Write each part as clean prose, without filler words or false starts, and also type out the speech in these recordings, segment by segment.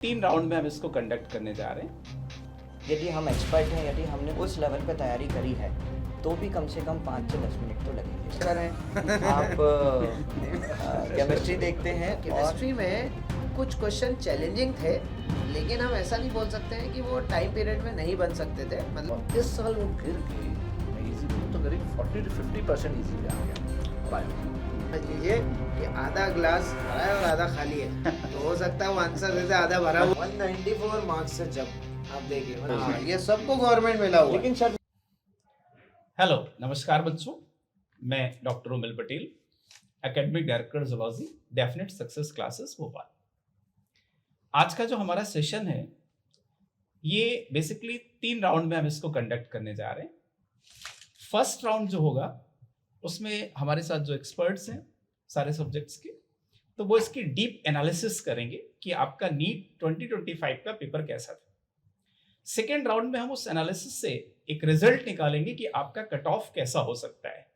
3 round में हम इसको कंडक्ट करने जा रहे हैं। यदि हम एक्सपर्ट हैं, यदि हमने उस लेवल पे तैयारी करी है तो भी कम से कम 5 से 10 मिनट तो लगेंगे। करें आप केमिस्ट्री देखते हैं, केमिस्ट्री में कुछ क्वेश्चन चैलेंजिंग थे, लेकिन हम ऐसा नहीं बोल सकते हैं कि वो टाइम पीरियड में नहीं बन सकते थे। मतलब इस साल वो फिर भी मैं इजी बोलूँ तो करीब 40 to 50% इजी आ गया बायो। समझ लीजिए कि आधा ग्लास भरा है और आधा खाली है, तो हो सकता है वो आंसर देते आधा भरा हुआ। 194 मार्क्स से जब आप देखिए, मतलब ये सबको गवर्नमेंट मिला हुआ। लेकिन सर हेलो, नमस्कार बच्चों, मैं doctor Umil Patel, academic director zoology, definite success classes Bhopal. आज का जो हमारा सेशन है ये बेसिकली 3 राउंड में हम इसको कंडक्ट करने जा रहे हैं। फर्स्ट राउंड जो होगा उसमें हमारे साथ जो एक्सपर्ट्स हैं सारे सब्जेक्ट्स के, तो वो इसकी डीप एनालिसिस करेंगे कि आपका नीट 2025 का पेपर कैसा था। सेकेंड राउंड में हम उस एनालिसिस से एक रिजल्ट निकालेंगे कि आपका कट ऑफ कैसा हो सकता है,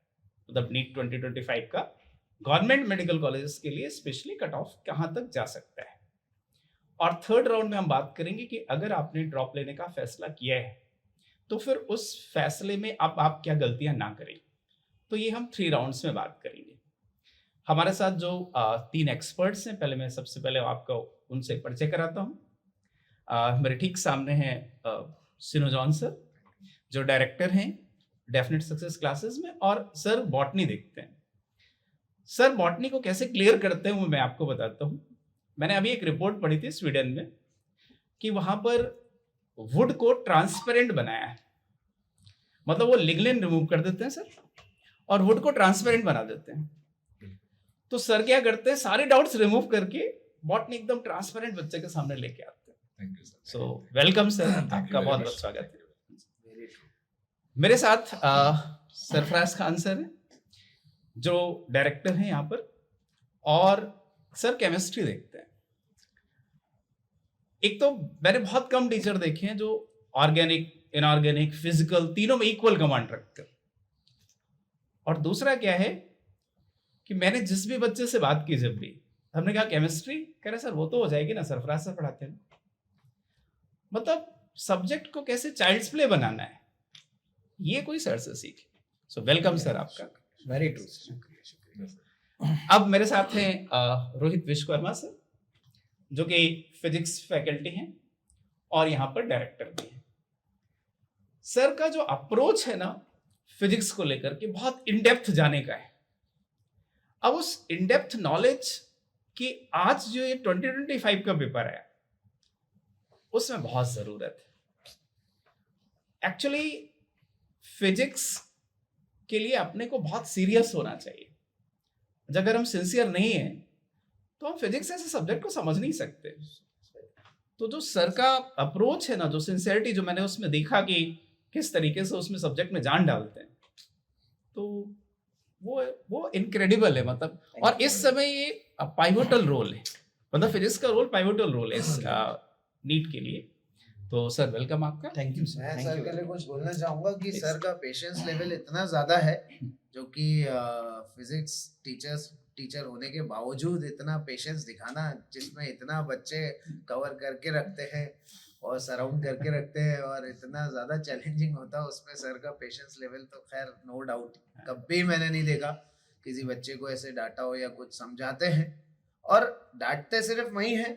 मतलब नीट 2025 का गवर्नमेंट मेडिकल कॉलेजेस के लिए स्पेशली कट ऑफ कहाँ तक जा सकता है। और थर्ड राउंड में हम बात करेंगे कि अगर आपने ड्रॉप लेने का फैसला किया है तो फिर उस फैसले में अब आप क्या गलतियां ना करें। तो ये हम 3 राउंड्स में बात करेंगे। हमारे साथ जो 3 एक्सपर्ट्स हैं, पहले मैं सबसे पहले आपको उनसे परिचय कराता हूँ। मेरे ठीक सामने हैं सिनो जॉन सर, जो डायरेक्टर हैं डेफिनेट सक्सेस क्लासेस में, और सर बॉटनी देखते हैं। सर बॉटनी को कैसे क्लियर करते हैं वो मैं आपको बताता हूँ। मैंने अभी एक रिपोर्ट पढ़ी थी स्वीडन में कि वहां पर वुड को ट्रांसपेरेंट बनाया है, मतलब वो लिग्निन रिमूव कर देते हैं सर और वुड को ट्रांसपेरेंट बना देते हैं। तो सर क्या करते हैं, सारे डाउट्स रिमूव करके बॉटनी एकदम ट्रांसपेरेंट बच्चे के सामने लेके आते हैं। Thank you sir. So welcome sir, आपका बहुत बहुत स्वागत है। मेरे साथ सरफराज खान सर हैं, जो डायरेक्टर हैं यहाँ पर, और सर केमिस्ट्री देखते हैं। एक तो मैंने बहुत कम टीचर देखे हैं जो ऑर्गेनिक, इनऑर्गेनिक, फिजिकल तीनों में इक्वल कमांड रखते हैं। और दूसरा क्या है कि मैंने जिस भी बच्चे से बात की, जब भी हमने कहा केमिस्ट्री, कह रहे सर वो तो हो जाएगी ना, सरफराज सर पढ़ाते हैं। मतलब सब्जेक्ट को कैसे चाइल्ड्स प्ले बनाना है, ये कोई सर से सीखे। सो वेलकम सर आपका। Very true. अब मेरे साथ हैं रोहित विश्वकर्मा सर, जो कि फिजिक्स फैकल्टी हैं और यहाँ पर डायरेक्टर भी हैं। सर का जो अप्रोच है ना फिजिक्स को लेकर के, बहुत इन डेप्थ जाने का है। अब उस इन डेप्थ नॉलेज की आज जो ये 2025 का पेपर है उसमें बहुत जरूरत है। एक्चुअली फिजिक्स के लिए अपने को बहुत सीरियस होना चाहिए। अगर हम सिंसियर नहीं हैं तो हम फिजिक्स ऐसे सब्जेक्ट को समझ नहीं सकते। तो जो सर का अप्रोच है ना, जो सिंसियरिटी जो मैंने उसमें देखा कि किस तरीके से उसमें सब्जेक्ट में जान डालते हैं, तो वो इनक्रेडिबल है। मतलब और इस समय ये पाइवोटल रोल है, मतलब फिजिक्स का रोल पाइवोटल रोल है इस नीट के लिए। तो सर वेलकम आपका। Thank you sir. मैं थैंक सर यू। के लिए कुछ बोलना चाहूंगा कि सर का पेशेंस लेवल इतना ज़्यादा है, जो कि फिजिक्स टीचर होने के बावजूद इतना पेशेंस दिखाना, जिसमें इतना बच्चे कवर करके रखते हैं और सराउंड करके रखते हैं और इतना ज़्यादा चैलेंजिंग होता है, उसमें सर का पेशेंस लेवल तो खैर नो डाउट कभी मैंने नहीं देखा किसी बच्चे को ऐसे डांटा हो या कुछ समझाते हैं। और डांटते सिर्फ वही है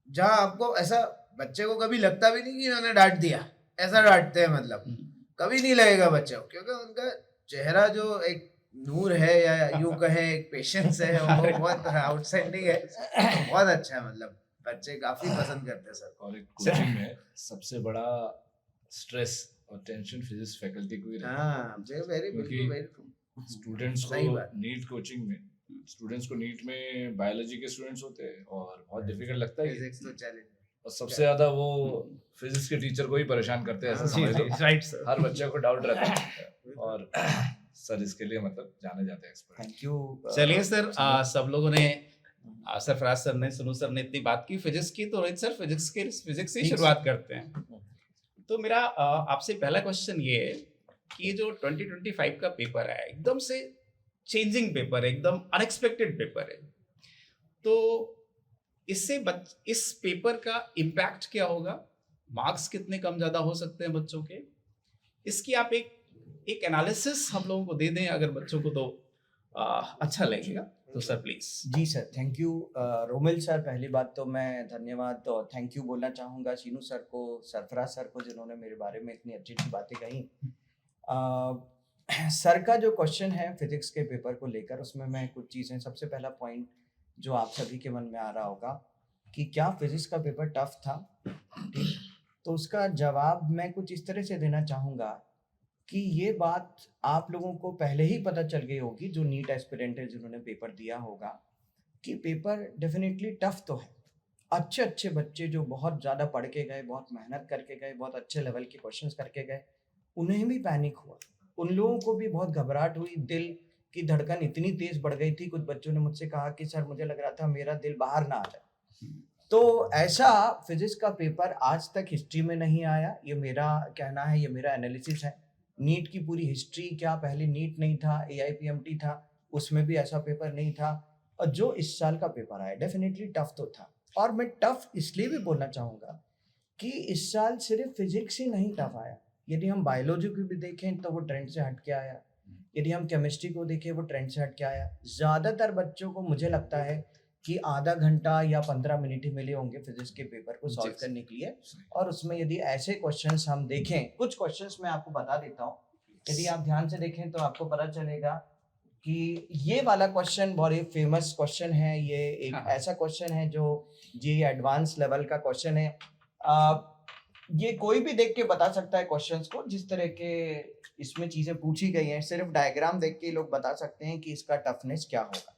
जहाँ आपको ऐसा बच्चे को कभी लगता भी नहीं कि इन्होंने डांट दिया, ऐसा डांटते हैं। मतलब कभी नहीं लगेगा बच्चे को, क्योंकि उनका चेहरा जो एक नूर है या यूं कहें एक पेशेंस है, वो बहुत आउटस्टैंडिंग है, बहुत अच्छा है। मतलब बच्चे काफी पसंद करते हैं सर। और एक कोचिंग में सबसे बड़ा स्ट्रेस और टेंशन फिजिक्स फैकल्टी को ही रहता है। हाँ, वेरी बिल्कुल वेरी ट्रू। स्टूडेंट्स सही को बात। नीट कोचिंग में, स्टूडेंट्स को नीट में बायोलॉजी के स्टूडेंट्स होते हैं और बहुत डिफिकल्ट लगता है ये। फिजिक्स तो चैलेंज। और सबसे ज्यादा वो फिजिक्स के टीचर को ही परेशान करते हैं, ऐसा जी, समझ लो। Right sir. हर बच्चे को डाउट रहता है और सर इसके लिए मतलब जाने जाते हैं एक्सपर्ट। Thank you. चलिए सर, सब लोगों ने सरफराज सर ने, सुनो सर ने इतनी बात की फिजिक्स की, तो रोहित सर फिजिक्स से ही शुरुआत करते हैं। तो मेरा आपसे पहला क्वेश्चन ये है कि ये जो 2025 का पेपर है एकदम से चेंजिंग पेपर है, एकदम अनएक्सपेक्टेड पेपर है। तो इस पेपर का इम्पैक्ट क्या होगा, मार्क्स कितने कम ज्यादा हो सकते हैं बच्चों के, इसकी आप एक एनालिसिस हम लोगों को दे दें अगर बच्चों को, तो अच्छा लगेगा। तो सर प्लीज। जी sir, thank you Romil sir. पहली बात तो मैं धन्यवाद और थैंक यू बोलना चाहूँगा शीनू सर को, सरफराज सर को, जिन्होंने मेरे बारे में इतनी अच्छी अच्छी बातें कही। सर का जो क्वेश्चन है फिजिक्स के पेपर को लेकर, उसमें मैं कुछ चीज़ें, सबसे पहला पॉइंट जो आप सभी के मन में आ रहा होगा कि क्या फिजिक्स का पेपर टफ था, ठीक, तो उसका जवाब मैं कुछ इस तरह से देना चाहूँगा कि ये बात आप लोगों को पहले ही पता चल गई होगी, जो नीट एस्पिरेंट है जिन्होंने पेपर दिया होगा, कि पेपर डेफिनेटली टफ तो है। अच्छे अच्छे बच्चे जो बहुत ज़्यादा पढ़ के गए, बहुत मेहनत करके गए, बहुत अच्छे लेवल के क्वेश्चंस करके गए, उन्हें भी पैनिक हुआ, उन लोगों को भी बहुत घबराहट हुई, दिल की धड़कन इतनी तेज बढ़ गई थी। कुछ बच्चों ने मुझसे कहा कि सर मुझे लग रहा था मेरा दिल बाहर ना आ जाए। तो ऐसा फिजिक्स का पेपर आज तक हिस्ट्री में नहीं आया, ये मेरा कहना है, ये मेरा एनालिसिस है। नीट की पूरी हिस्ट्री, क्या पहले नीट नहीं था, AIPMT था, उसमें भी ऐसा पेपर नहीं था, और जो इस साल का पेपर आया डेफिनेटली टफ तो था। और मैं टफ इसलिए भी बोलना चाहूँगा कि इस साल सिर्फ फिजिक्स ही नहीं टफ आया, यदि हम बायोलॉजी को भी देखें तो वो ट्रेंड से हट के आया, यदि हम केमिस्ट्री को देखें वो ट्रेंड से हट के आया। ज़्यादातर बच्चों को मुझे लगता है कि आधा घंटा या 15 मिनट ही मिले होंगे फिजिक्स के पेपर को सॉल्व करने के लिए। और उसमें यदि ऐसे क्वेश्चंस हम देखें, कुछ क्वेश्चंस मैं आपको बता देता हूँ, यदि आप ध्यान से देखें तो आपको पता चलेगा कि ये वाला क्वेश्चन बहुत ही फेमस क्वेश्चन है। ये एक ऐसा क्वेश्चन है जो जी एडवांस लेवल का क्वेश्चन है। ये कोई भी देख के बता सकता है क्वेश्चंस को, जिस तरह के इसमें चीजें पूछी गई हैं, सिर्फ डायग्राम देख के लोग बता सकते हैं कि इसका टफनेस क्या होगा।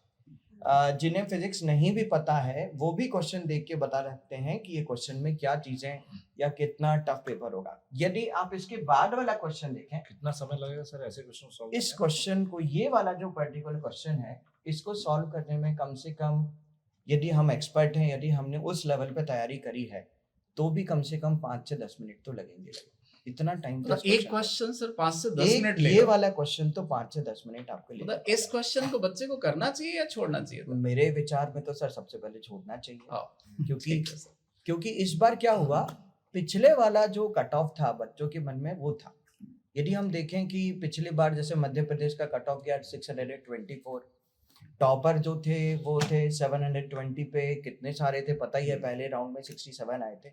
जिन्हें फिजिक्स नहीं भी पता है वो भी क्वेश्चन देख के बता सकते हैं कि ये क्वेश्चन में क्या चीजें या कितना टफ पेपर होगा। यदि आप इसके बाद वाला क्वेश्चन देखें, कितना समय लगेगा सर ऐसे क्वेश्चन सॉल्व इस क्वेश्चन को, ये वाला जो पर्टिकुलर क्वेश्चन है, इसको सॉल्व करने में कम से कम, यदि हम एक्सपर्ट हैं, यदि हमने उस लेवल पे तैयारी करी है, तो भी कम से कम 5 से 10 मिनट तो लगेंगे। इतना टाइम तो एक क्वेश्चन सर 5 से 10 मिनट ये वाला क्वेश्चन तो 5 से 10 मिनट आपको लगेगा। मतलब इस क्वेश्चन को बच्चे को करना चाहिए या छोड़ना चाहिए? मेरे विचार में तो सर सबसे पहले छोड़ना चाहिए, हाँ, क्योंकि इस बार क्या हुआ, पिछले वाला जो कट ऑफ था बच्चों के मन में वो था। यदि हम देखें कि पिछली बार जैसे मध्य प्रदेश का कट ऑफ गया 624, टॉपर जो थे वो थे 720 पे, कितने सारे थे पता ही है, पहले राउंड में 67 आए थे।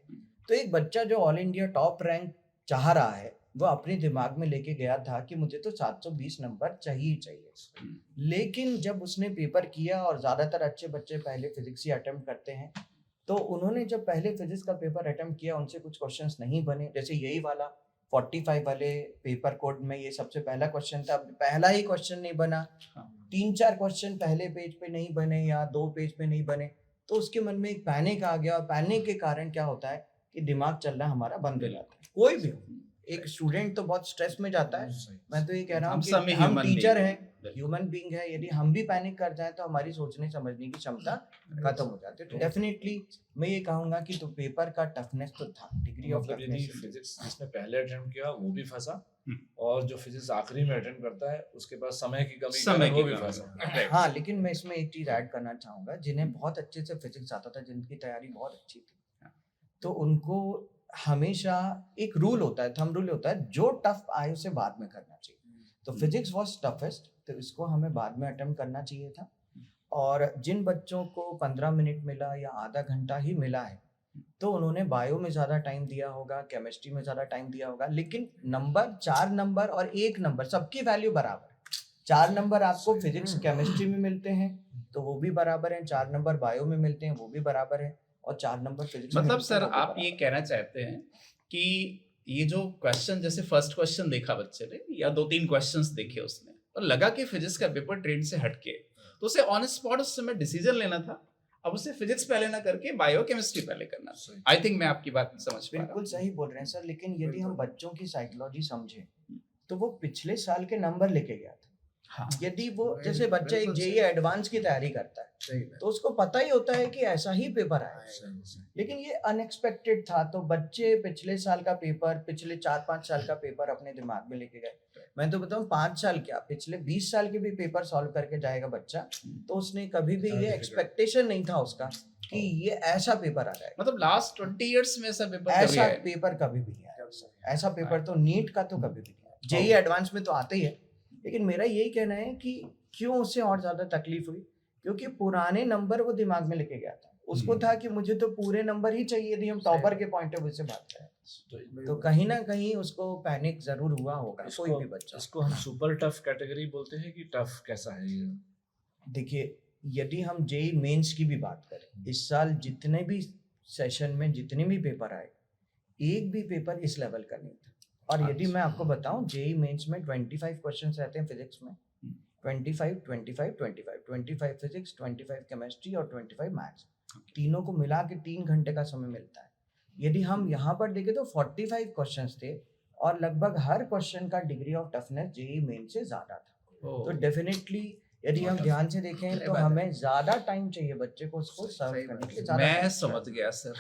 तो एक बच्चा जो ऑल इंडिया टॉप रैंक चाह रहा है, वो अपने दिमाग में लेके गया था कि मुझे तो 720 नंबर चाहिए चाहिए। लेकिन जब उसने पेपर किया, और ज़्यादातर अच्छे बच्चे पहले फिजिक्स ही अटेम्प्ट करते हैं, तो उन्होंने जब पहले फिजिक्स का पेपर अटेम्प्ट किया, उनसे कुछ क्वेश्चंस नहीं बने। जैसे यही वाला 45 वाले पेपर कोड में ये सबसे पहला क्वेश्चन था, पहला ही क्वेश्चन नहीं बना, 3-4 क्वेश्चन पहले पेज पे नहीं बने या 2 पेज पे नहीं बने, तो उसके मन में एक पैनिक आ गया। और पैनिक के कारण क्या होता है कि दिमाग चलना हमारा बंद हो जाता है। कोई भी हो, एक स्टूडेंट तो बहुत स्ट्रेस में जाता है। मैं तो ये कह रहा हूँ कि हम टीचर हैं, ह्यूमन बीइंग है, यदि हम भी पैनिक कर जाए तो हमारी सोचने समझने की क्षमता खत्म हो जाती है। तो डेफिनेटली मैं ये कहूंगा कि तो पेपर का टफनेस तो था, डिग्री ऑफ टफनेस। फिजिक्स जिसने पहले अटेम्प्ट किया वो भी फंसा, और जो फिजिक्स आखिरी में अटेम्प्ट करता है उसके पास समय की कमी वो भी फंसा। हाँ, लेकिन मैं इसमें एक चीज ऐड करना चाहूंगा, जिन्हें बहुत अच्छे से फिजिक्स आता था, जिनकी तैयारी बहुत अच्छी थी, तो उनको हमेशा एक रूल होता है, थंब रूल होता है, जो टफ आए उसे बाद में करना चाहिए। तो फिजिक्स वाज टफेस्ट, तो इसको हमें बाद में अटेम्प्ट करना चाहिए था। और जिन बच्चों को 15 मिनट मिला या आधा घंटा ही मिला है, तो उन्होंने बायो में ज़्यादा टाइम दिया होगा, केमिस्ट्री में ज़्यादा टाइम दिया होगा। लेकिन नंबर 4 नंबर और 1 नंबर सबकी वैल्यू बराबर है। 4 नंबर आपको फिजिक्स केमिस्ट्री में मिलते हैं तो वो भी बराबर हैं, 4 नंबर बायो में मिलते हैं वो भी बराबर है, और 4 नंबर फिजिक्स। मतलब सर आप ये कहना चाहते हैं कि ये जो क्वेश्चन, जैसे फर्स्ट क्वेश्चन देखा बच्चे ने या 2-3 क्वेश्चंस देखे उसने, और लगा कि फिजिक्स का पेपर ट्रेंड से हटके, तो उसे ऑन स्पॉट उस समय डिसीजन लेना था, अब उसे फिजिक्स पहले ना करके बायो केमिस्ट्री पहले करना। आई थिंक मैं आपकी बात समझ पा रहा हूं। बिल्कुल सही बोल रहे हैं सर, लेकिन यदि हम बच्चों की साइकोलॉजी समझे तो वो पिछले साल के नंबर लेके गया था। हाँ। यदि वो जैसे बच्चा एक जेईई एडवांस की तैयारी करता है तो उसको पता ही होता है कि ऐसा ही पेपर आएगा, लेकिन ये अनएक्सपेक्टेड था। तो बच्चे पिछले साल का पेपर, पिछले 4-5 साल का पेपर अपने दिमाग में लेके गए। मैं तो बताऊं 5 साल क्या पिछले 20 साल के भी पेपर सॉल्व करके जाएगा बच्चा, तो उसने कभी भी ये एक्सपेक्टेशन नहीं था उसका कि ये ऐसा पेपर आ जाएगा। मतलब लास्ट 20 इयर्स में ऐसा पेपर कभी ऐसा आया नहीं। पेपर कभी भी नहीं आया सर। ऐसा पेपर तो नीट का तो कभी भी नहीं आया। जेई एडवांस में तो आते ही है, लेकिन मेरा यही कहना है कि क्यों उससे और ज्यादा तकलीफ हुई, क्योंकि पुराने नंबर वो दिमाग में लेके गया था। उसको था कि मुझे तो पूरे नंबर ही चाहिए यदि हम टॉपर के पॉइंट ऑफ व्यू से बात करें, तो कहीं ना कहीं उसको पैनिक जरूर हुआ होगा कोई भी बच्चा। इसको हम सुपर टफ कैटेगरी बोलते हैं कि टफ कैसा है ये? देखिए, यदि हम जेई मेंस की भी बात करें, इस साल जितने भी सेशन में जितने भी पेपर आए, एक भी पेपर इस लेवल का नहीं था। और यदि मैं आपको बताऊं, जेई मेंस में 25 क्वेश्चंस रहते हैं फिजिक्स में, 25 25 25 25 फिजिक्स, 25 केमिस्ट्री और 25 मैथ्स, तीनों को मिला के 3 घंटे का समय मिलता है। यदि हम यहाँ पर देखें तो 45 क्वेश्चंस थे और लगभग हर क्वेश्चन का degree of toughness JEE Main से ज्यादा था। ओह, तो डेफिनेटली यदि हम ध्यान से देखें तो हमें ज्यादा टाइम चाहिए बच्चे को उसको सर्व करने के लिए। ज्यादा मैं time समझ गया सर।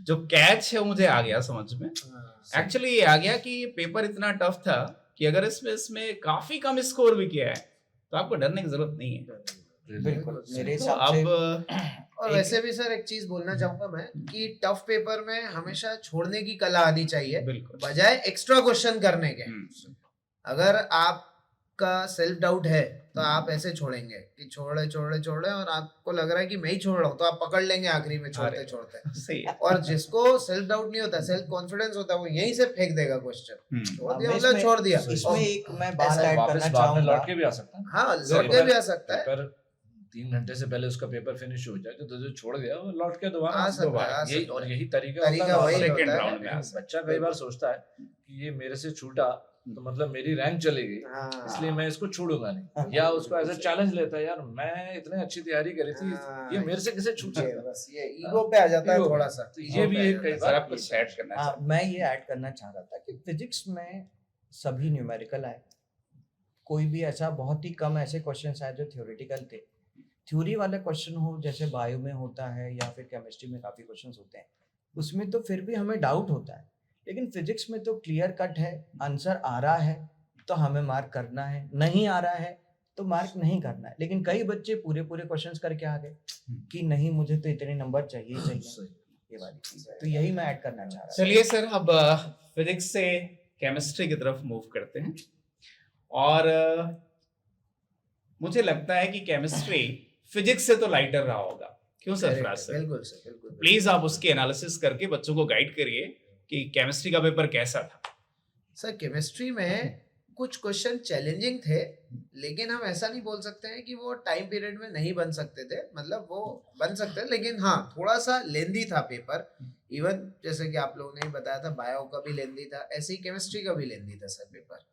जो कैच है वो मुझे आ गया समझ में। एक्चुअली ये आ गया कि ये पेपर इतना टफ था कि अगर इसमें काफी कम स्कोर भी किया है तो आपको डरने की जरूरत नहीं है। बिल्कुल मेरे तो हिसाब से। अब और वैसे भी सर एक चीज बोलना चाहूंगा मैं कि टफ पेपर में हमेशा छोड़ने की कला आनी चाहिए बिल्कुल बजाय एक्स्ट्रा क्वेश्चन करने के। अगर आपका सेल्फ डाउट है तो आप ऐसे छोड़ेंगे कि छोड़ रहे और आपको लग रहा है कि मैं ही छोड़ रहा हूँ, तो आप पकड़ लेंगे आखिरी में छोड़ते छोड़ते। सही है। और जिसको सेल्फ डाउट नहीं होता, सेल्फ कॉन्फिडेंस होता है, वो यहीं से फेंक देगा क्वेश्चन। छोड़ दिया मतलब छोड़ दिया। इसमें एक मैं बात ऐसा ऐड वापस करना बाद में चाहूंगा। लौट के भी आ सकता है। हाँ, लौट के भी आ सकता है। पेपर 3 घंटे से पहले उसका पेपर फिनिश हो जाए तो जो छोड़ गया वो लौट के दोबारा आ सकता है, आ यही सकता और है। यही तरीका तरीका होता है वही सेकंड होता है। राउंड में आ सकता है। बच्चा कई बार सोचता है कि ये मेरे से छूटा तो मतलब मेरी रैंक चली गई, हाँ। इसलिए मैं इसको छोड़ूंगा नहीं, या उसको एज अ चैलेंज लेता है, यार मैं इतने अच्छी तैयारी करी थी, ये मेरे से कैसे छूट ये सकता है? बस ये ईगो पे आ जाता है ईगो। थोड़ा सा। तो ये भी एक कई सर बार आप कुछ ऐड करना हाँ, चाहते मैं ये ऐड करना चाह रहा था कि फिजिक्स में सभी न्यूमेरिकल आए, कोई भी ऐसा बहुत ही कम ऐसे क्वेश्चंस आए जो थ्योरेटिकल थे। थ्योरी वाले क्वेश्चन हो जैसे बायो में होता है या फिर केमिस्ट्री में काफ़ी क्वेश्चंस होते हैं, उसमें तो फिर भी हमें डाउट होता है, लेकिन फिजिक्स में तो क्लियर कट है, आंसर आ रहा है तो हमें मार्क करना है, नहीं आ रहा है तो मार्क नहीं करना है। लेकिन कई बच्चे पूरे क्वेश्चंस करके आ गए कि नहीं मुझे तो इतने नंबर चाहिए ये वाली चीज। तो यही मैं ऐड करना चाह रहा था। चलिए सर, अब फिजिक्स से केमिस्ट्री की तरफ मूव करते हैं। और मुझे लगता है कि केमिस्ट्री फिजिक्स से तो लाइटर रहा होगा, क्यों सर फराज सर? बिल्कुल सर, बिल्कुल। प्लीज आप उसकी एनालिसिस करके बच्चों को गाइड करिए कि केमिस्ट्री का पेपर कैसा था। सर केमिस्ट्री में कुछ क्वेश्चन चैलेंजिंग थे, लेकिन हम ऐसा नहीं बोल सकते हैं कि वो टाइम पीरियड में नहीं बन सकते थे। मतलब वो बन सकते हैं, लेकिन हाँ थोड़ा सा लेंदी था पेपर। इवन जैसे कि आप लोगों ने बताया था बायो का भी लेंदी था, ऐसे ही केमिस्ट्री का भी लेंदी था सर पेपर।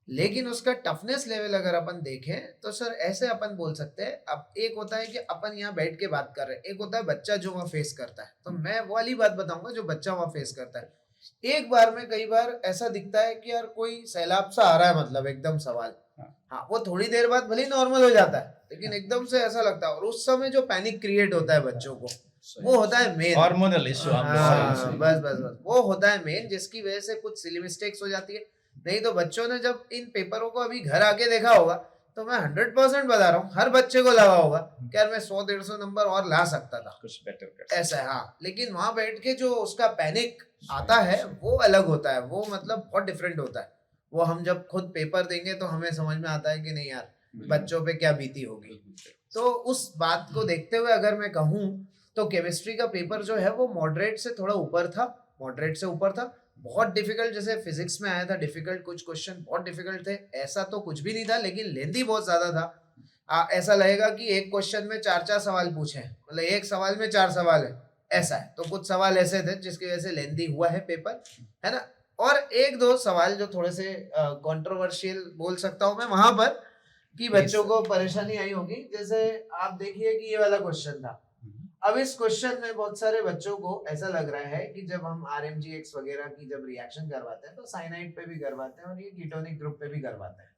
लेकिन उसका टफनेस लेवल अगर अपन देखें तो सर ऐसे अपन बोल सकते हैं, अब एक होता है कि अपन यहाँ बैठ के बात कर रहे हैं, एक होता है बच्चा जो वहाँ फेस करता है। तो मैं वो वाली बात बताऊंगा जो बच्चा वहाँ फेस करता है। एक बार में कई बार ऐसा दिखता है कि यार कोई सैलाब सा आ रहा है, मतलब एकदम सवाल। हाँ, वो थोड़ी देर बाद भले नॉर्मल हो जाता है, लेकिन एकदम से ऐसा लगता है। और उस समय जो पैनिक क्रिएट होता है बच्चों को, वो होता है मेन हार्मोनल इशू। बस वो होता है मेन, जिसकी वजह से कुछ सिली मिस्टेक्स हो जाती है। नहीं तो बच्चों ने जब इन पेपरों को अभी घर आके देखा होगा तो मैं 100% बता रहा हूँ, हर बच्चे को लगा होगा कि यार मैं 100-150 नंबर और ला सकता था, कुछ बेटर कर ऐसा है। हाँ, लेकिन वहां बैठ के जो उसका पैनिक आता है वो अलग होता है, वो मतलब बहुत डिफरेंट होता है। वो हम जब खुद पेपर देंगे तो हमें समझ में आता है कि नहीं यार बच्चों पे क्या बीती होगी। तो उस बात को देखते हुए अगर मैं कहूँ तो केमिस्ट्री का पेपर जो है वो मॉडरेट से थोड़ा ऊपर था, मॉडरेट से ऊपर था। बहुत डिफिकल्ट, जैसे फिजिक्स में आया था डिफिकल्ट, कुछ क्वेश्चन बहुत डिफिकल्ट थे, ऐसा तो कुछ भी नहीं था, लेकिन लेंथी बहुत ज्यादा था। ऐसा लगेगा कि एक क्वेश्चन में 4 सवाल पूछे, मतलब एक सवाल में 4 सवाल है, ऐसा है। तो कुछ सवाल ऐसे थे जिसकी वजह से लेंथी हुआ है पेपर, है ना। और 1-2 सवाल जो थोड़े से कंट्रोवर्शियल बोल सकता हूँ मैं वहां पर, कि बच्चों को परेशानी आई होगी। जैसे आप देखिए कि ये वाला क्वेश्चन था। अब इस क्वेश्चन में बहुत सारे बच्चों को ऐसा लग रहा है कि जब हम RMGX वगैरह की जब रिएक्शन करवाते हैं तो साइनाइड पे भी करवाते हैं और ये कीटोनिक ग्रुप पे भी करवाते हैं,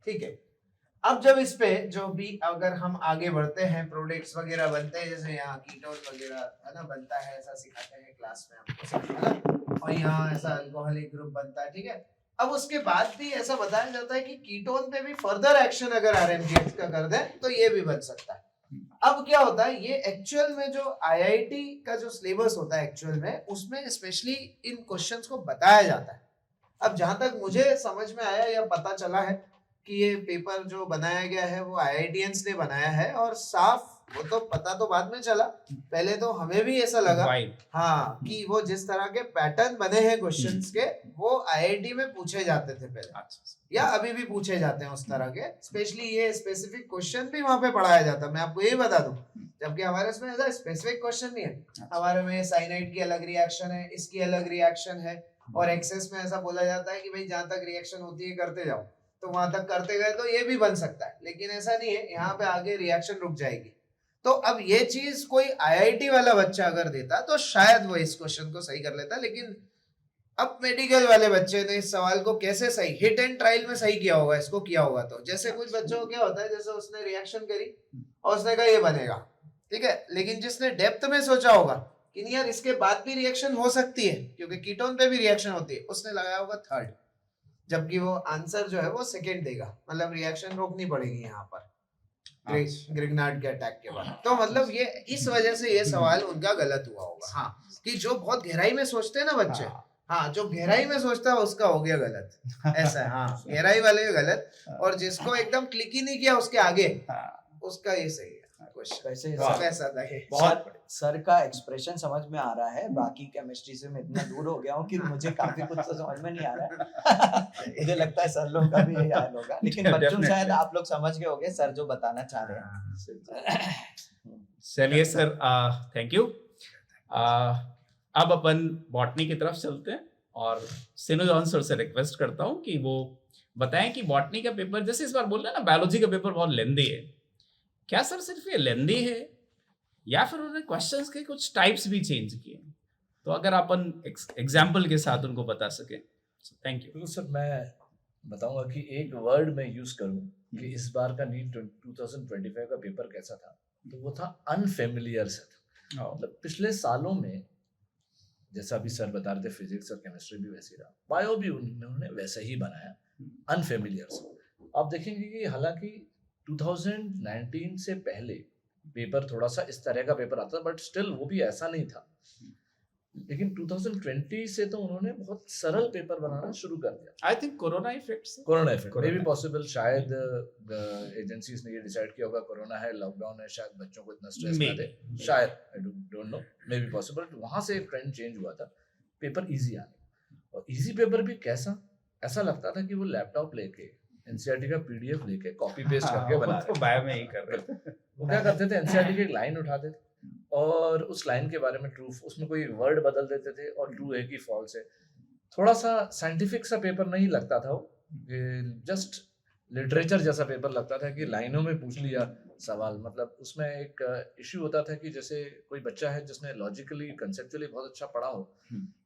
ठीक है। अब जब इस पे जो भी अगर हम आगे बढ़ते हैं, प्रोडक्ट्स वगैरह बनते हैं, जैसे यहाँ कीटोन वगैरह है ना बनता है, ऐसा सिखाते हैं क्लास में हमको, है ना। और यहाँ ऐसा अल्कोहलिक ग्रुप बनता है, ठीक है। अब उसके बाद भी ऐसा बताया जाता है कि कीटोन पे भी फर्दर एक्शन अगर आरएमपीएक्स का कर दें तो ये भी बन सकता है। अब क्या होता है, ये एक्चुअल में जो आईआईटी का जो सिलेबस होता है एक्चुअल में, उसमें स्पेशली इन क्वेश्चंस को बताया जाता है। अब जहां तक मुझे समझ में आया या पता चला है कि ये पेपर जो बनाया गया है वो आईआईटीएंस ने बनाया है, और साफ वो तो पता तो बाद में चला, पहले तो हमें भी ऐसा लगा हाँ कि वो जिस तरह के पैटर्न बने हैं क्वेश्चंस के वो आईआईटी में पूछे जाते थे पहले, या अभी भी पूछे जाते हैं उस तरह के। स्पेशली ये स्पेसिफिक क्वेश्चन भी वहां पे पढ़ाया जाता है, मैं आपको यही बता दूं, जबकि हमारे इसमें ऐसा स्पेसिफिक क्वेश्चन नहीं है। हमारे में साइनाइड की अलग रिएक्शन है, इसकी अलग रिएक्शन है, और एक्सेस में ऐसा बोला जाता है कि भाई जहां तक रिएक्शन होती है करते जाओ, तो वहां तक करते गए तो ये भी बन सकता है, लेकिन ऐसा नहीं है, यहाँ पे आगे रिएक्शन रुक जाएगी। तो अब ये चीज कोई आईआईटी वाला बच्चा अगर देता तो शायद वो इस क्वेश्चन को सही कर लेता, लेकिन अब मेडिकल वाले बच्चे ने इस सवाल को कैसे सही हिट एंड ट्रायल में सही किया होगा, इसको किया होगा तो जैसे कुछ बच्चों को क्या होता है, जैसे उसने रिएक्शन करी और उसने कहा ये बनेगा, ठीक है, लेकिन जिसने डेप्थ में सोचा होगा कि नहीं यार इसके बाद भी रिएक्शन हो सकती है क्योंकि कीटोन पे भी रिएक्शन होती है, उसने लगाया होगा थर्ड, जबकि वो आंसर जो है वो सेकंड देगा, मतलब रिएक्शन रोकनी पड़ेगी यहाँ पर ग्रिग्नार्ड के अटैक के बाद। तो मतलब ये इस वजह से ये सवाल उनका गलत हुआ होगा। हाँ, कि जो बहुत गहराई में सोचते हैं ना बच्चे, हाँ जो गहराई में सोचता है उसका हो गया गलत, ऐसा है। हाँ, गहराई वाले का गलत, और जिसको एकदम क्लिक ही नहीं किया उसके आगे उसका ये सही है। वैसे बहुत सर का एक्सप्रेशन समझ में आ रहा है, बाकी केमिस्ट्री से मैं इतना दूर हो गया हूँ कि मुझे काफी कुछ तो समझ में नहीं आ रहा है। मुझे लगता है सर लोग का भी यही हाल होगा, लेकिन बच्चों शायद आप लोग समझ गए होंगे सर जो बताना चाह रहे हैं। चलिए सर, थैंक यू। अब अपन बॉटनी की तरफ चलते हैं और सिनो जॉन सर से रिक्वेस्ट करता हूँ कि वो बताएं कि बॉटनी का पेपर, जैसे इस बार बोल रहे हैं ना बायोलॉजी का पेपर बहुत लेंदी है, क्या सर सिर्फ ये लेंदी है या फिर उन्होंने क्वेश्चंस के कुछ टाइप्स भी चेंज किए? तो अगर अपन एग्जाम्पल के साथ उनको बता सके। Thank you. तो सर मैं बताऊंगा कि एक वर्ड मैं यूज करूं कि इस बार का नीट 2025 का पेपर कैसा था, तो वो था अनफेमिलियर सा था। मतलब पिछले सालों में जैसा अभी सर बता रहे थे फिजिक्स और केमिस्ट्री भी वैसे ही रहा, बायो भी उन्होंने वैसे ही बनाया, अनफेमिलियर सा। आप देखेंगे कि हालांकि 2019 से पहले पेपर थोड़ा सा इस तरह का पेपर आता था, बट स्टिल वो भी ऐसा नहीं था। लेकिन 2020 से तो उन्होंने बहुत सरल पेपर बनाना शुरू कर दिया। I think corona effect may be possible, शायद एजेंसीज ने ये डिसाइड किया होगा कोरोना है, लॉकडाउन है, शायद बच्चों को इतना स्ट्रेस ना दे, शायद, I don't know, may be possible. वहां से एक ट्रेंड चेंज हुआ था, पेपर इजी आने। और इजी पेपर भी कैसा, ऐसा लगता था कि वो लैपटॉप लेके एनसीईआरटी का पीडीएफ लेके कॉपी पेस्ट करके बना रहे, बायो में ही कर रहे थे। वो क्या करते थे, एनसीईआरटी की एक लाइन उठाते थे और उस लाइन के बारे में ट्रू, उसमें कोई वर्ड बदल देते थे और ट्रू है कि फॉल्स है। थोड़ा सा साइंटिफिक सा पेपर नहीं लगता था वो, जस्ट लिटरेचर जैसा पेपर लगता था कि लाइनों में पूछ लिया सवाल। मतलब उसमें एक इश्यू होता था कि जैसे कोई बच्चा है जिसने लॉजिकली कंसेप्चुअली बहुत अच्छा पढ़ा हो,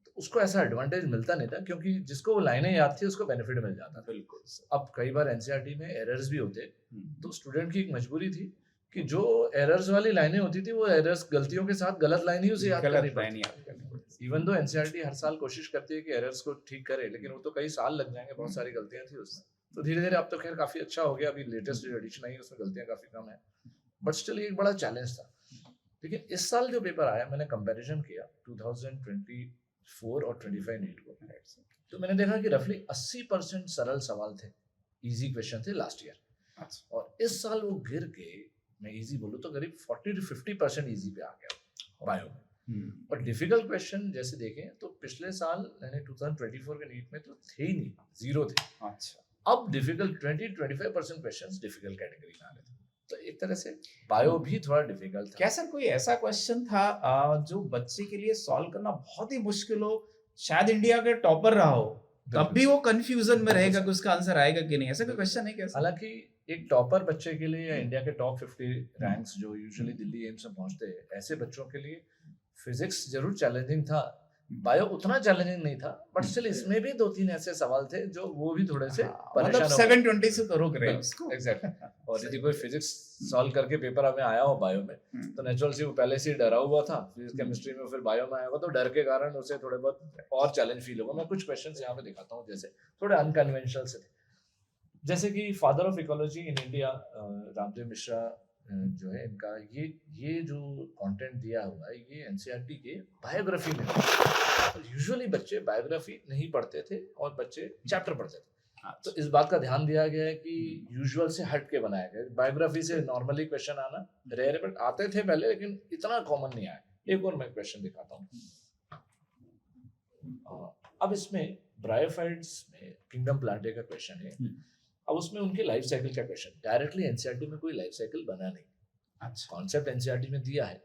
तो उसको ऐसा एडवांटेज मिलता नहीं था, क्योंकि जिसको वो लाइनें याद थी उसको बेनिफिट मिल जाता था। बिल्कुल। अब कई बार एनसीईआरटी में एरर्स भी होते, तो स्टूडेंट की एक मजबूरी थी कि जो एरर्स वाली लाइनें होती थी वो एरर्स गलतियों के साथ गलत लाइन ही उसे याद करनी पड़ती है। इवन दो एनसीईआरटी हर साल कोशिश करती है कि एरर्स को ठीक करे, लेकिन वो तो कई साल लग जाएंगे, बहुत सारी गलतियां थी उसमें। तो धीरे धीरे अब तो खैर काफी अच्छा हो गया, अभी लेटेस्ट एडिशन आई है उसमें गलतियां काफी कम है, बट स्टिल एक बड़ा चैलेंज था। लेकिन इस साल जो पेपर आया, मैंने कंपैरिजन किया 2024 और 25 नीट को, तो मैंने देखा कि रफली 80% सरल सवाल थे, इजी क्वेश्चन थे लास्ट ईयर, और इस साल वो गिर के, मैं इजी बोलूं तो करीब 40 to 50% इजी पे आ गया बायो में। और डिफिकल्ट क्वेश्चन जैसे देखें तो पिछले साल यानी 2024 के नीट में तो थे ही नहीं, जीरो थे। अच्छा, अब डिफिकल्ट 20-25% क्वेश्चंस डिफिकल्ट कैटेगरी में आ रहे थे, तो एक तरह से बायो भी थोड़ा डिफिकल्ट था। क्या सर कोई ऐसा क्वेश्चन था जो बच्चे के लिए सॉल्व करना बहुत ही मुश्किल हो, शायद इंडिया के टॉपर रहा हो, तब भी वो कंफ्यूजन में रहेगा कि उसका आंसर आएगा कि नहीं, ऐसा कोई क्वेश्चन है क्या? हालांकि एक टॉपर बच्चे के लिए या इंडिया के टॉप 50 रैंक्स जो यूजुअली दिल्ली एम्स में पहुंचते हैं, ऐसे बच्चों के लिए फिजिक्स जरूर चैलेंजिंग था, बायो उतना चैलेंजिंग नहीं था, बट स्टिल इसमें भी 2-3 ऐसे सवाल थे जो वो भी थोड़े से मतलब परेशान हो गए। 720 से तो रुक रहे हैं उसको। एग्जैक्टली। और यदि कोई फिजिक्स सॉल्व करके पेपर हमें आया हो बायो में, तो नेचुरल सी वो पहले से ही डरा हुआ था, फिजिक्स केमिस्ट्री में फिर बायो में आया होगा, तो डर के कारण उसे थोड़े बहुत और चैलेंज फील होगा। मैं कुछ क्वेश्चंस यहाँ पे दिखाता हूँ, जैसे थोड़े अनकन्वेंशनल से थे, जैसे कि father of ecology in India Ramdev Mishra जो है इनका ये जो कंटेंट दिया हुआ है ये एनसीईआरटी के बायोग्राफी में। यूजुअली बच्चे बायोग्राफी नहीं पढ़ते थे और बच्चे चैप्टर पढ़ते थे, तो इस बात का ध्यान दिया गया है कि यूजुअल से हट के बनाया गया। बायोग्राफी से नॉर्मली क्वेश्चन आना रेयर है, बट आते थे पहले, लेकिन इतना कॉमन नहीं आया। एक और मैं क्वेश्चन दिखाता हूँ। अब इसमें ब्रायोफाइट्स में किंगडम प्लांटे का क्वेश्चन है। अब उसमें उनके लाइफ साइकिल का क्वेश्चन, डायरेक्टली एनसीईआरटी में कोई लाइफ साइकिल बना नहीं, अच्छा, कॉन्सेप्ट एनसीईआरटी में दिया है,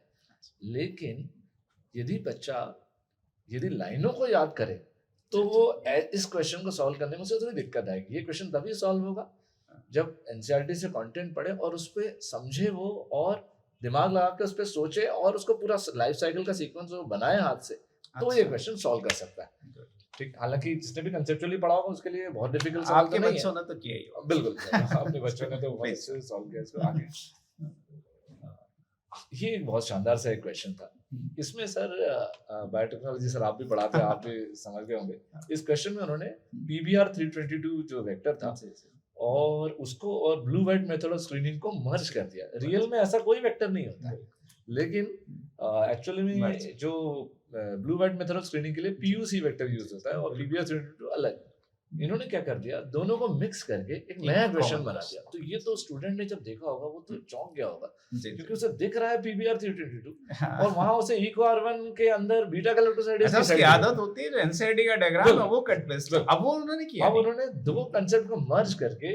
लेकिन यदि बच्चा यदि लाइनों को याद करे तो वो इस क्वेश्चन को सॉल्व करने में उसे थोड़ी दिक्कत आएगी। ये क्वेश्चन तभी सॉल्व होगा जब एनसीईआरटी से कंटेंट पढ़े और उस पर समझे वो, और दिमाग लगा के उस पर सोचे और उसको पूरा लाइफ साइकिल का सीक्वेंस वो बनाए हाथ से, तो ये क्वेश्चन सॉल्व कर सकता है। ठीक, हालांकि जिसने भी कंसेप्चुअली पढ़ा होगा उसके लिए बहुत डिफिकल्ट सवाल आपके तो नहीं बच्चों है। ने तो किया ही होगा। बिल्कुल अपने बच्चों ने तो बहुत अच्छे से सॉल्व किया इसको। आगे ये एक बहुत शानदार सा एक क्वेश्चन था। इसमें सर बायोटेक्नोलॉजी सर आप भी पढ़ाते हैं, आप भी समझ गए होंगे। इस क्वेश्चन में उन्होंने PBR 322 जो वेक्टर था और उसको और blue white method of screening को मर्ज कर दिया। रियल में ऐसा कोई वेक्टर नहीं होता है, लेकिन एक्चुअली में जो blue white method of screening के लिए PUC वेक्टर यूज होता है और PBR 322 अलग। इन्होंने क्या कर दिया, दोनों को मिक्स करके एक नया क्वेश्चन बना दिया। तो ये तो स्टूडेंट ने जब देखा होगा वो तो चौंक गया होगा, क्योंकि उसे दिख रहा है PBR 322 और वहां उसे EcoR1 के अंदर बीटा गैलेक्टोसाइडेज की आदत होती है। एनसीईआरटी का डायग्राम है वो कट पेस्ट, अब वो उन्होंने किया। अब उन्होंने दो कंसेप्ट को मर्ज करके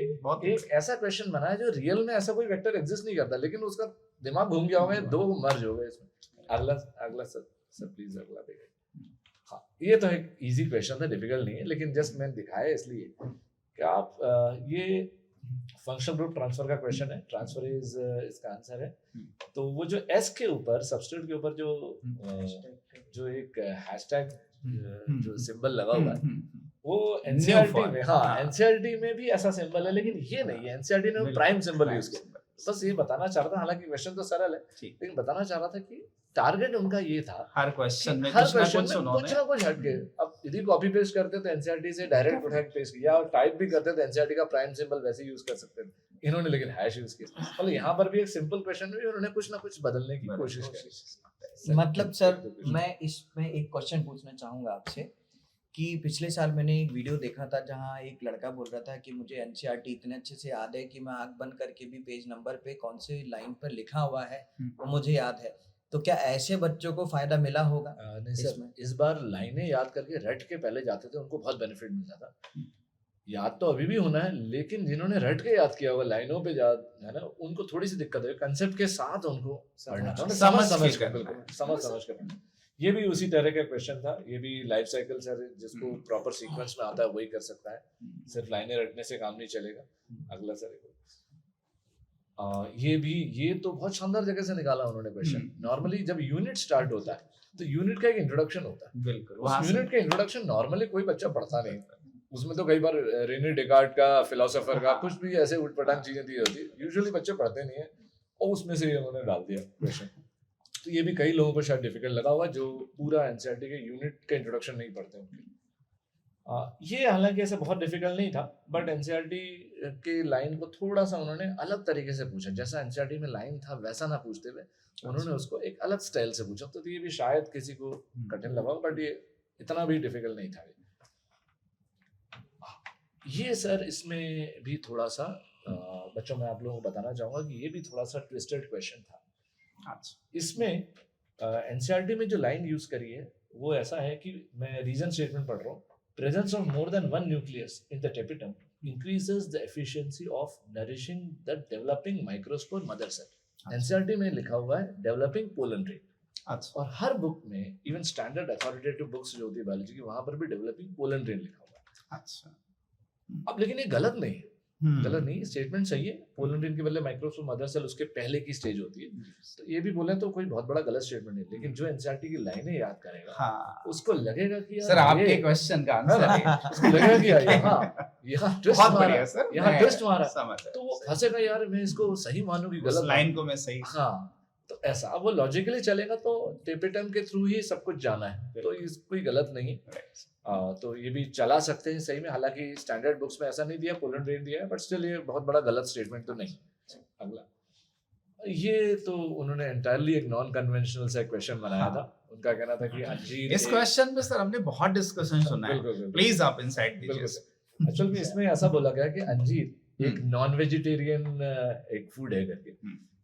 एक ऐसा क्वेश्चन बनाया जो रियल में ऐसा कोई वेक्टर एग्जिस्ट नहीं करता, लेकिन उसका दिमाग घूम गया होगा, दो मर्ज हो गए इसमें। अगला सर प्लीज अगला देखिए। हाँ, ये तो एक इजी क्वेश्चन था, डिफिकल्ट नहीं है, लेकिन जस्ट मैंने दिखाया इसलिए कि आप ये फंक्शनल ग्रुप ट्रांसफर का क्वेश्चन है। ट्रांसफर इज इसका आंसर है। तो वो जो एस के ऊपर, सब्स्ट्रेट के ऊपर जो एक हैशटैग जो सिंबल लगा हुआ है, वो एनसीईआरटी में, हाँ एनसीईआरटी में भी ऐसा सिंबल है, लेकिन ये नहीं है। एनसीईआरटी ने प्राइम सिंबल यूज किया। बस ये बताना चाह रहा था, हालांकि क्वेश्चन तो सरल है, लेकिन बताना चाह रहा था कि टारगेट उनका ये था हर क्वेश्चन में कुछ ना कुछ हटके। अब यदि कॉपी पेस्ट करते तो एनसीईआरटी से डायरेक्ट उठा के पेस्ट किया, और टाइप भी करते तो एनसीईआरटी का प्राइम सिंबल वैसे यूज कर सकते थे। इन्होंने लेकिन हैश यूज किया। मतलब यहाँ पर भी एक सिंपल क्वेश्चन में उन्होंने कुछ ना कुछ बदलने की कोशिश की। मतलब सर मैं इसमें एक क्वेश्चन पूछना चाहूंगा आपसे कि पिछले साल मैंने एक वीडियो देखा था जहाँ एक लड़का बोल रहा था कि मुझे एनसीईआरटी इतने अच्छे से याद है कि मैं आंख बंद करके भी पेज नंबर पे कौन से लाइन पर लिखा हुआ है वो मुझे याद है। तो क्या ऐसे बच्चों को फायदा मिला होगा? नहीं सर, इस बार लाइनें याद करके रट के पहले जाते थे उनको बहुत बेनिफिट मिलता था। याद तो अभी भी होना है, लेकिन जिन्होंने रट के याद किया होगा, लाइनों पे याद है ना, उनको थोड़ी सी दिक्कत है। कंसेप्ट के साथ उनको पढ़ना था, समझ कर। ये भी उसी तरह का क्वेश्चन था। ये भी लाइफ साइकिल सर जिसको प्रॉपर सीक्वेंस में आता है वही कर सकता है, सिर्फ लाइनें रटने से काम नहीं चलेगा। अगला सर ये तो बहुत शानदार जगह से निकाला उन्होंने क्वेश्चन। नॉर्मली जब यूनिट स्टार्ट होता है तो यूनिट का एक इंट्रोडक्शन होता है। बिल्कुल, उस यूनिट का इंट्रोडक्शन नॉर्मली कोई बच्चा पढ़ता नहीं। उसमें तो कई बार रेने डेकार्ट का, फिलोसोफर का कुछ भी ऐसे उठपटांग चीजें दी होती है, यूजुअली बच्चे पढ़ते नहीं है, और उसमें से उन्होंने डाल दिया क्वेश्चन। तो ये भी कई लोगों को शायद डिफिकल्ट लगा होगा जो पूरा एनसीईआरटी के यूनिट का इंट्रोडक्शन नहीं पढ़ते उनके। ये हालांकि ऐसा बहुत डिफिकल्ट नहीं था, बट एनसीईआरटी के लाइन को थोड़ा सा उन्होंने अलग तरीके से पूछा। जैसा एनसीईआरटी में लाइन था वैसा ना पूछते हुए उन्होंने उसको एक अलग स्टाइल से पूछा। तो ये भी शायद किसी को कठिन लगा, बट ये इतना भी डिफिकल्ट नहीं था। ये सर इसमें भी थोड़ा सा बच्चों में आप लोगों को बताना चाहूंगा कि ये भी थोड़ा सा ट्विस्टेड क्वेश्चन था। इसमें एनसीईआरटी में जो लाइन यूज करी है वो ऐसा है कि मैं रीजन स्टेटमेंट पढ़ रहा हूँ। Presence of more than one nucleus in the tapetum increases the efficiency of nourishing the developing microspore mother cell. NCERT में लिखा हुआ है developing pollen rate। और हर बुक में, इवन स्टैंडर्ड अथॉरिटेटिव बुक्स जो होती है बायोलॉजी की, वहां पर भी developing pollen rate लिखा हुआ है। अच्छा, अब लेकिन ये गलत नहीं है। गलत नहीं, स्टेटमेंट सही है। पोलन ग्रेन के बदले माइक्रोस्कोप मदर सेल उसके पहले की स्टेज होती है, तो ये भी बोले तो कोई बहुत बड़ा गलत स्टेटमेंट नहीं, लेकिन जो एनसीईआरटी की लाइनें याद करेगा हाँ उसको लगेगा कि यार सर आपके ये क्वेश्चन का आंसर है उसको लगेगा कि यार यहाँ ट्विस्ट बहुत मारा, बढ़िया सर यहाँ मैं ट्विस्ट मारा, समझ तो वो फंसेगा यार मैं इसको सही मानूं कि उस गलत लाइन को मैं सही हाँ, तो ऐसा अब वो लॉजिकली चलेगा तो टेपेटम के थ्रू ही सब कुछ जाना है, तो इस कोई गलत नहीं है। तो ये भी चला सकते हैं सही में, हालांकि स्टैंडर्ड बुक्स में ऐसा नहीं दिया, पोलन ग्रेन दिया है, बट स्टिल ये बहुत बड़ा गलत स्टेटमेंट तो नहीं। अगला, ये तो उन्होंने एंटायरली एक नॉन कन्वेंशनल सा क्वेश्चन बनाया था, उनका कहना था कि अंजीर इस क्वेश्चन पे सर हमने बहुत डिस्कशन सुना है, प्लीज आप इनसाइट दीजिए। एक्चुअल में इसमें ऐसा बोला गया कि अंजीर एक नॉन वेजिटेरियन एक फूड है करके,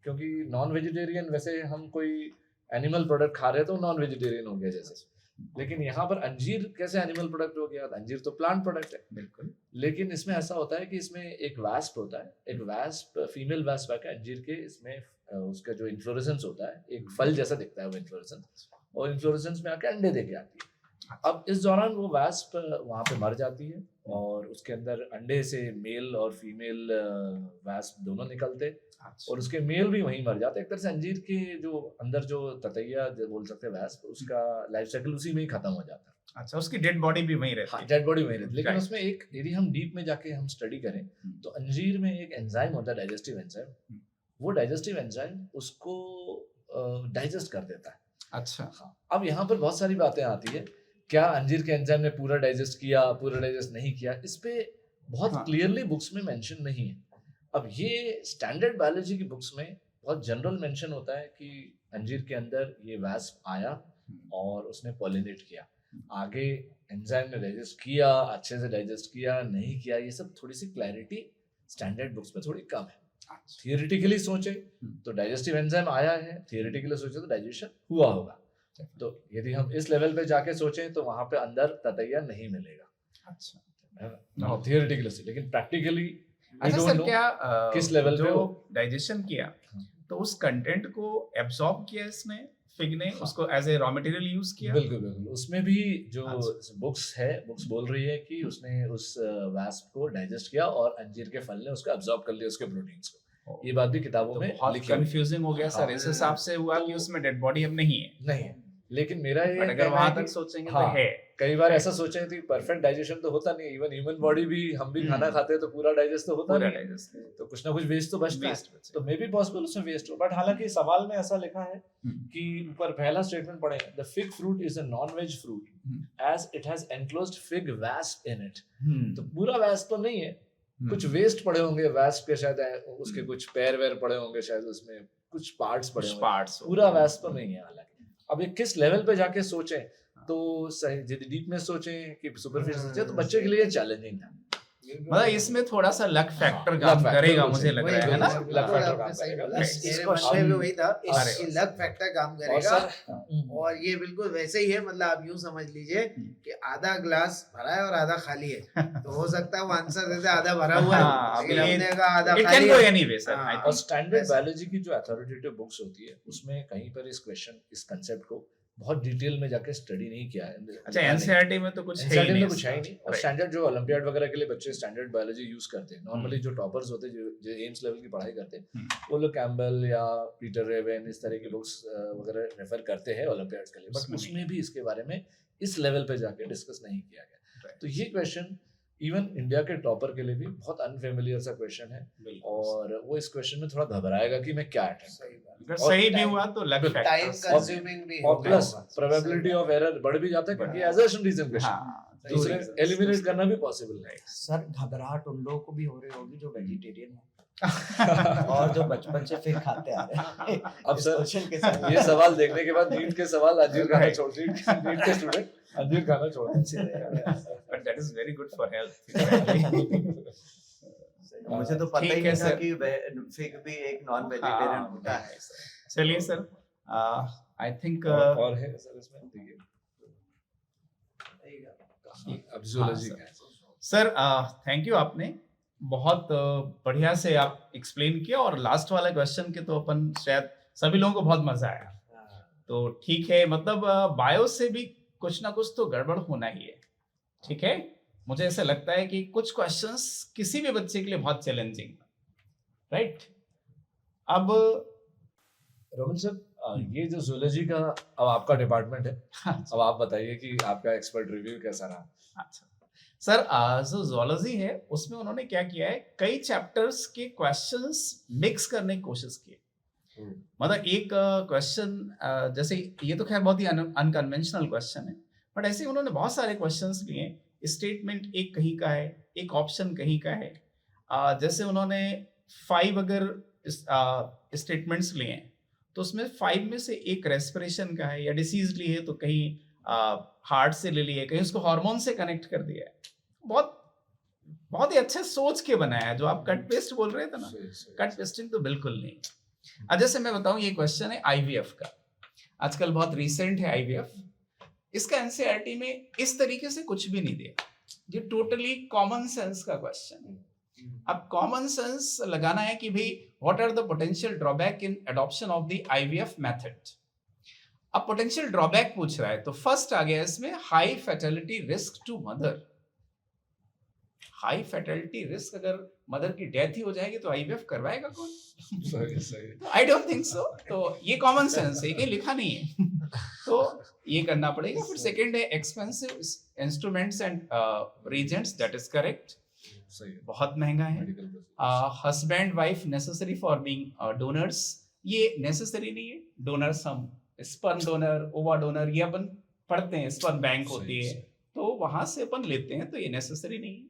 क्योंकि नॉन वेजिटेरियन वैसे हम कोई एनिमल प्रोडक्ट खा रहे हैं तो नॉन वेजिटेरियन हो गया जैसे, लेकिन यहाँ पर अंजीर कैसे एनिमल प्रोडक्ट हो गया? अंजीर तो प्लांट प्रोडक्ट है। बिल्कुल। लेकिन इसमें ऐसा होता है कि इसमें एक वास्प होता है, एक वास्प फीमेल वास्प है अंजीर के, इसमें उसका जो इन्फ्लोरेसेंस होता है एक फल जैसा दिखता है वो इन्फ्लोरेसेंस, और इन्फ्लोरेसेंस में आके अंडे देके आती है। अब इस दौरान वो वास्प वहाँ पे मर जाती है और उसके अंदर अंडे से मेल और फीमेल वास्प दोनों निकलते, और उसके मेल भी वहीं मर जाते। एक तरह से अंजीर के जो अंदर जो ततैया बोल सकते हैं वास्प, उसका लाइफ साइकिल उसी में ही खत्म हो जाता है। अच्छा, उसकी डेड बॉडी भी वहीं रहती है। डेड बॉडी वहीं रहती है, लेकिन उसमें एक यदि हम डीप में जाके हम स्टडी करें तो अंजीर में एक एंजाइम होता है, डाइजेस्टिव एंजाइम, वो डाइजेस्टिव एंजाइम उसको डाइजेस्ट कर देता है। अच्छा, हाँ, अब यहाँ पर बहुत सारी बातें आती है, क्या अंजीर के एंजाइम ने पूरा डाइजेस्ट किया, पूरा डाइजेस्ट नहीं किया, इस पे बहुत क्लियरली बुक्स में मेंशन नहीं है। अब ये स्टैंडर्ड बायोलॉजी की बुक्स में बहुत जनरल मेंशन होता है कि अंजीर के अंदर ये वास्प आया और उसने पॉलिनेट किया, आगे एंजाइम ने डाइजेस्ट किया, अच्छे से डाइजेस्ट किया, नहीं किया, ये सब थोड़ी सी क्लैरिटी स्टैंडर्ड बुक्स में थोड़ी कम है। थियोरेटिकली सोचे तो डाइजेस्टिव एंजाइम आया है, थियोरेटिकली सोचे तो डाइजेशन हुआ होगा, तो यदि हम इस लेवल पे जाके सोचें तो वहां पे अंदर ततैया नहीं मिलेगा। अच्छा, थियोरेटिकली से, लेकिन प्रैक्टिकली अच्छा सर क्या किस लेवल पे जो वो डाइजेशन किया तो उस कंटेंट को एब्सॉर्ब किया इसने, फिग ने उसको as a raw material use किया? बिल्कुल बिल्कुल, उसमें भी जो बुक्स बोल रही है कि उसने उस वास्प को डाइजेस्ट किया और अंजीर के फल ने उसको एब्सॉर्ब कर लिया, उसके प्रोटीन्स को। ये बात भी किताबों में बहुत लिखी हुई है। कंफ्यूजिंग हो गया सर, इस हिसाब से हुआ कि उसमें डेड बॉडी अब नहीं है। नहीं है, लेकिन मेरा ये अगर कहना वहां है तक कि सोचेंगे तो हाँ, है। कई बार ऐसा सोचे कि परफेक्ट डाइजेशन तो होता नहीं, इवन ह्यूमन बॉडी भी, हम भी खाना खाते हैं तो पूरा डाइजेस्ट तो होता पूरा नहीं, डाइजेस्ट तो कुछ ना कुछ वेस्ट तो बचता है, वेस्ट तो मे बी पॉसिबल उसमें वेस्ट हो। बट हालांकि सवाल में ऐसा लिखा है कि ऊपर पहला स्टेटमेंट पढ़े, the fig fruit is a non veg fruit as it has enclosed fig wasp in it. तो पूरा वास्प तो नहीं है, कुछ वेस्ट पड़े होंगे वास्प के, शायद उसके कुछ पैर वैर पड़े होंगे, शायद उसमें कुछ पार्ट्स पड़े होंगे, पार्ट्स पूरा वास्प तो नहीं है। हालांकि अब ये किस लेवल पे जाके सोचें तो सही, यदि डीप में सोचें कि सुपरफिशियल सोचें तो बच्चे के लिए चैलेंजिंग था। मतलब इसमें थोड़ा सा लक फैक्टर काम करेगा, मुझे लग रहा है ना? लक फैक्टर काम करेगा। मेरे मन में वही था, अरे लक फैक्टर काम और करेगा। सर और ये बिल्कुल वैसे ही है, मतलब आप यूं समझ लीजिए कि आधा ग्लास भरा है और आधा खाली है, तो हो सकता है वो आंसर देते आधा भरा हुआ हाँ, है, लेकिन ये- हमने कहा आधा It खाली can go है। anyway, sir. हाँ, I और think. स्टैंडर्ड ऐसा। बायोलॉजी की जो अथॉरिटेटिव बुक्स होती है उसमें कहीं पर इस क्वेश्चन, इस कंसेप्ट को बहुत डिटेल में जाके स्टडी नहीं किया है। अच्छा, एनसीईआरटी में तो कुछ है ही एनसीईआरटी नहीं में कुछ है ही नहीं, और Right. स्टैंडर्ड जो ओलंपियाड वगैरह के लिए बच्चे स्टैंडर्ड बायोलॉजी यूज करते हैं, नॉर्मली जो टॉपर्स होते हैं, जो एम्स लेवल की पढ़ाई करते हैं, वो लोग कैम्बल या पीटर रेवेन इस तरह की बुक्स वगैरह रेफर करते हैं ओलंपियाड्स के लिए, बट उसमें नहीं। उसमें भी इसके बारे में इस लेवल पे जाके डिस्कस नहीं किया गया। Right. तो ये क्वेश्चन इवन इंडिया के टॉपर के लिए भी बहुत अनफेमिलियर सा क्वेश्चन है, और वो इस क्वेश्चन में थोड़ा घबराएगा कि मैं क्या अटेम्प्ट सही बात। अगर सही भी time- हुआ तो लक टाइम फैक्टर। कंज्यूमिंग भी और होगा। प्लस सही प्रोबेबिलिटी बात। ऑफ एरर बढ़ भी जाता है, क्योंकि असर्शन रीजन क्वेश्चन हाँ, दूसरे reasons. एलिमिनेट करना भी पॉसिबल है। सर घबराहट उन लोगों को भी हो रही होगी जो वेजिटेरियन है और जो बचपन से फिर खाते आ रहे हैं। अब इस सर क्वेश्चन के साथ ये सवाल देखने के बाद नीट के सवाल अंजीर खाना Right. छोड़ दिए, नीट के स्टूडेंट अंजीर खाना छोड़ दिए। But that is very good for health. मुझे तो पता ठीक ही है नहीं था सर। कि फिग भी एक नॉन वेजिटेरियन होता है। चलिए सर, आई थिंक और है सर इसमें देखिए अब जूलॉजी हाँ, का है। सर थैंक यू, आपने बहुत बढ़िया से आप एक्सप्लेन किया, और लास्ट वाला क्वेश्चन के तो अपन शायद सभी लोगों को बहुत मजा आया। तो ठीक है, मतलब बायो से भी कुछ ना कुछ तो गड़बड़ होना ही है, ठीक है? मुझे ऐसा लगता है कि कुछ क्वेश्चंस किसी भी बच्चे के लिए बहुत चैलेंजिंग, राइट? अब रोमिल सर, ये जो जूलॉजी का अब आपका डिपार्टमेंट है, अब आप बताइए कि आपका एक्सपर्ट रिव्यू कैसा रहा? अच्छा सर, जो जोलॉजी है उसमें उन्होंने क्या किया है, कई चैप्टर्स के क्वेश्चंस मिक्स करने की कोशिश की। मतलब एक क्वेश्चन जैसे ये तो खैर बहुत ही अनकन्वेंशनल क्वेश्चन है, बट ऐसे उन्होंने बहुत सारे क्वेश्चंस लिए। स्टेटमेंट एक कहीं का है, एक ऑप्शन कहीं का है। जैसे उन्होंने 5 अगर स्टेटमेंट्स लिए हैं तो उसमें 5 में से एक रेस्पिरेशन का है या डिसीज ली है, तो कहीं हार्ट से ले लिए, कहीं उसको हार्मोन से कनेक्ट कर दिया है। बहुत बहुत ही अच्छे सोच के बनाया है। जो आप कट पेस्ट बोल रहे थे ना, कट पेस्टिंग तो बिल्कुल नहीं। अब जैसे मैं बताऊं, ये क्वेश्चन है आईवीएफ का, आजकल बहुत रिसेंट है आईवीएफ। इसका एनसीईआरटी में इस तरीके से कुछ भी नहीं दिया, ये टोटली कॉमन सेंस का क्वेश्चन है। अब कॉमन सेंस लगाना है कि भाई what are the potential drawback in adoption of the IVF method. अब पोटेंशियल ड्रॉबैक पूछ रहा है, तो फर्स्ट आ गया इसमें high fertility risk to mother. High fertility risk, अगर मदर की डेथ ही हो जाएगी तो आईवीएफ करवाएगा कौन? सही। I don't think so. तो ये कॉमन सेंस है, ये लिखा नहीं है तो ये करना पड़ेगा। फिर सेकंड है expensive instruments and Regents, that is correct, बहुत महंगा है। Husband wife necessary for being donors, ये नेसेसरी नहीं है। डोनर्स हम स्पर्म डोनर, ओवा डोनर, ये अपन पढ़ते हैं, स्पर्म बैंक होती है तो वहां से अपन लेते हैं, तो ये नेसेसरी नहीं है।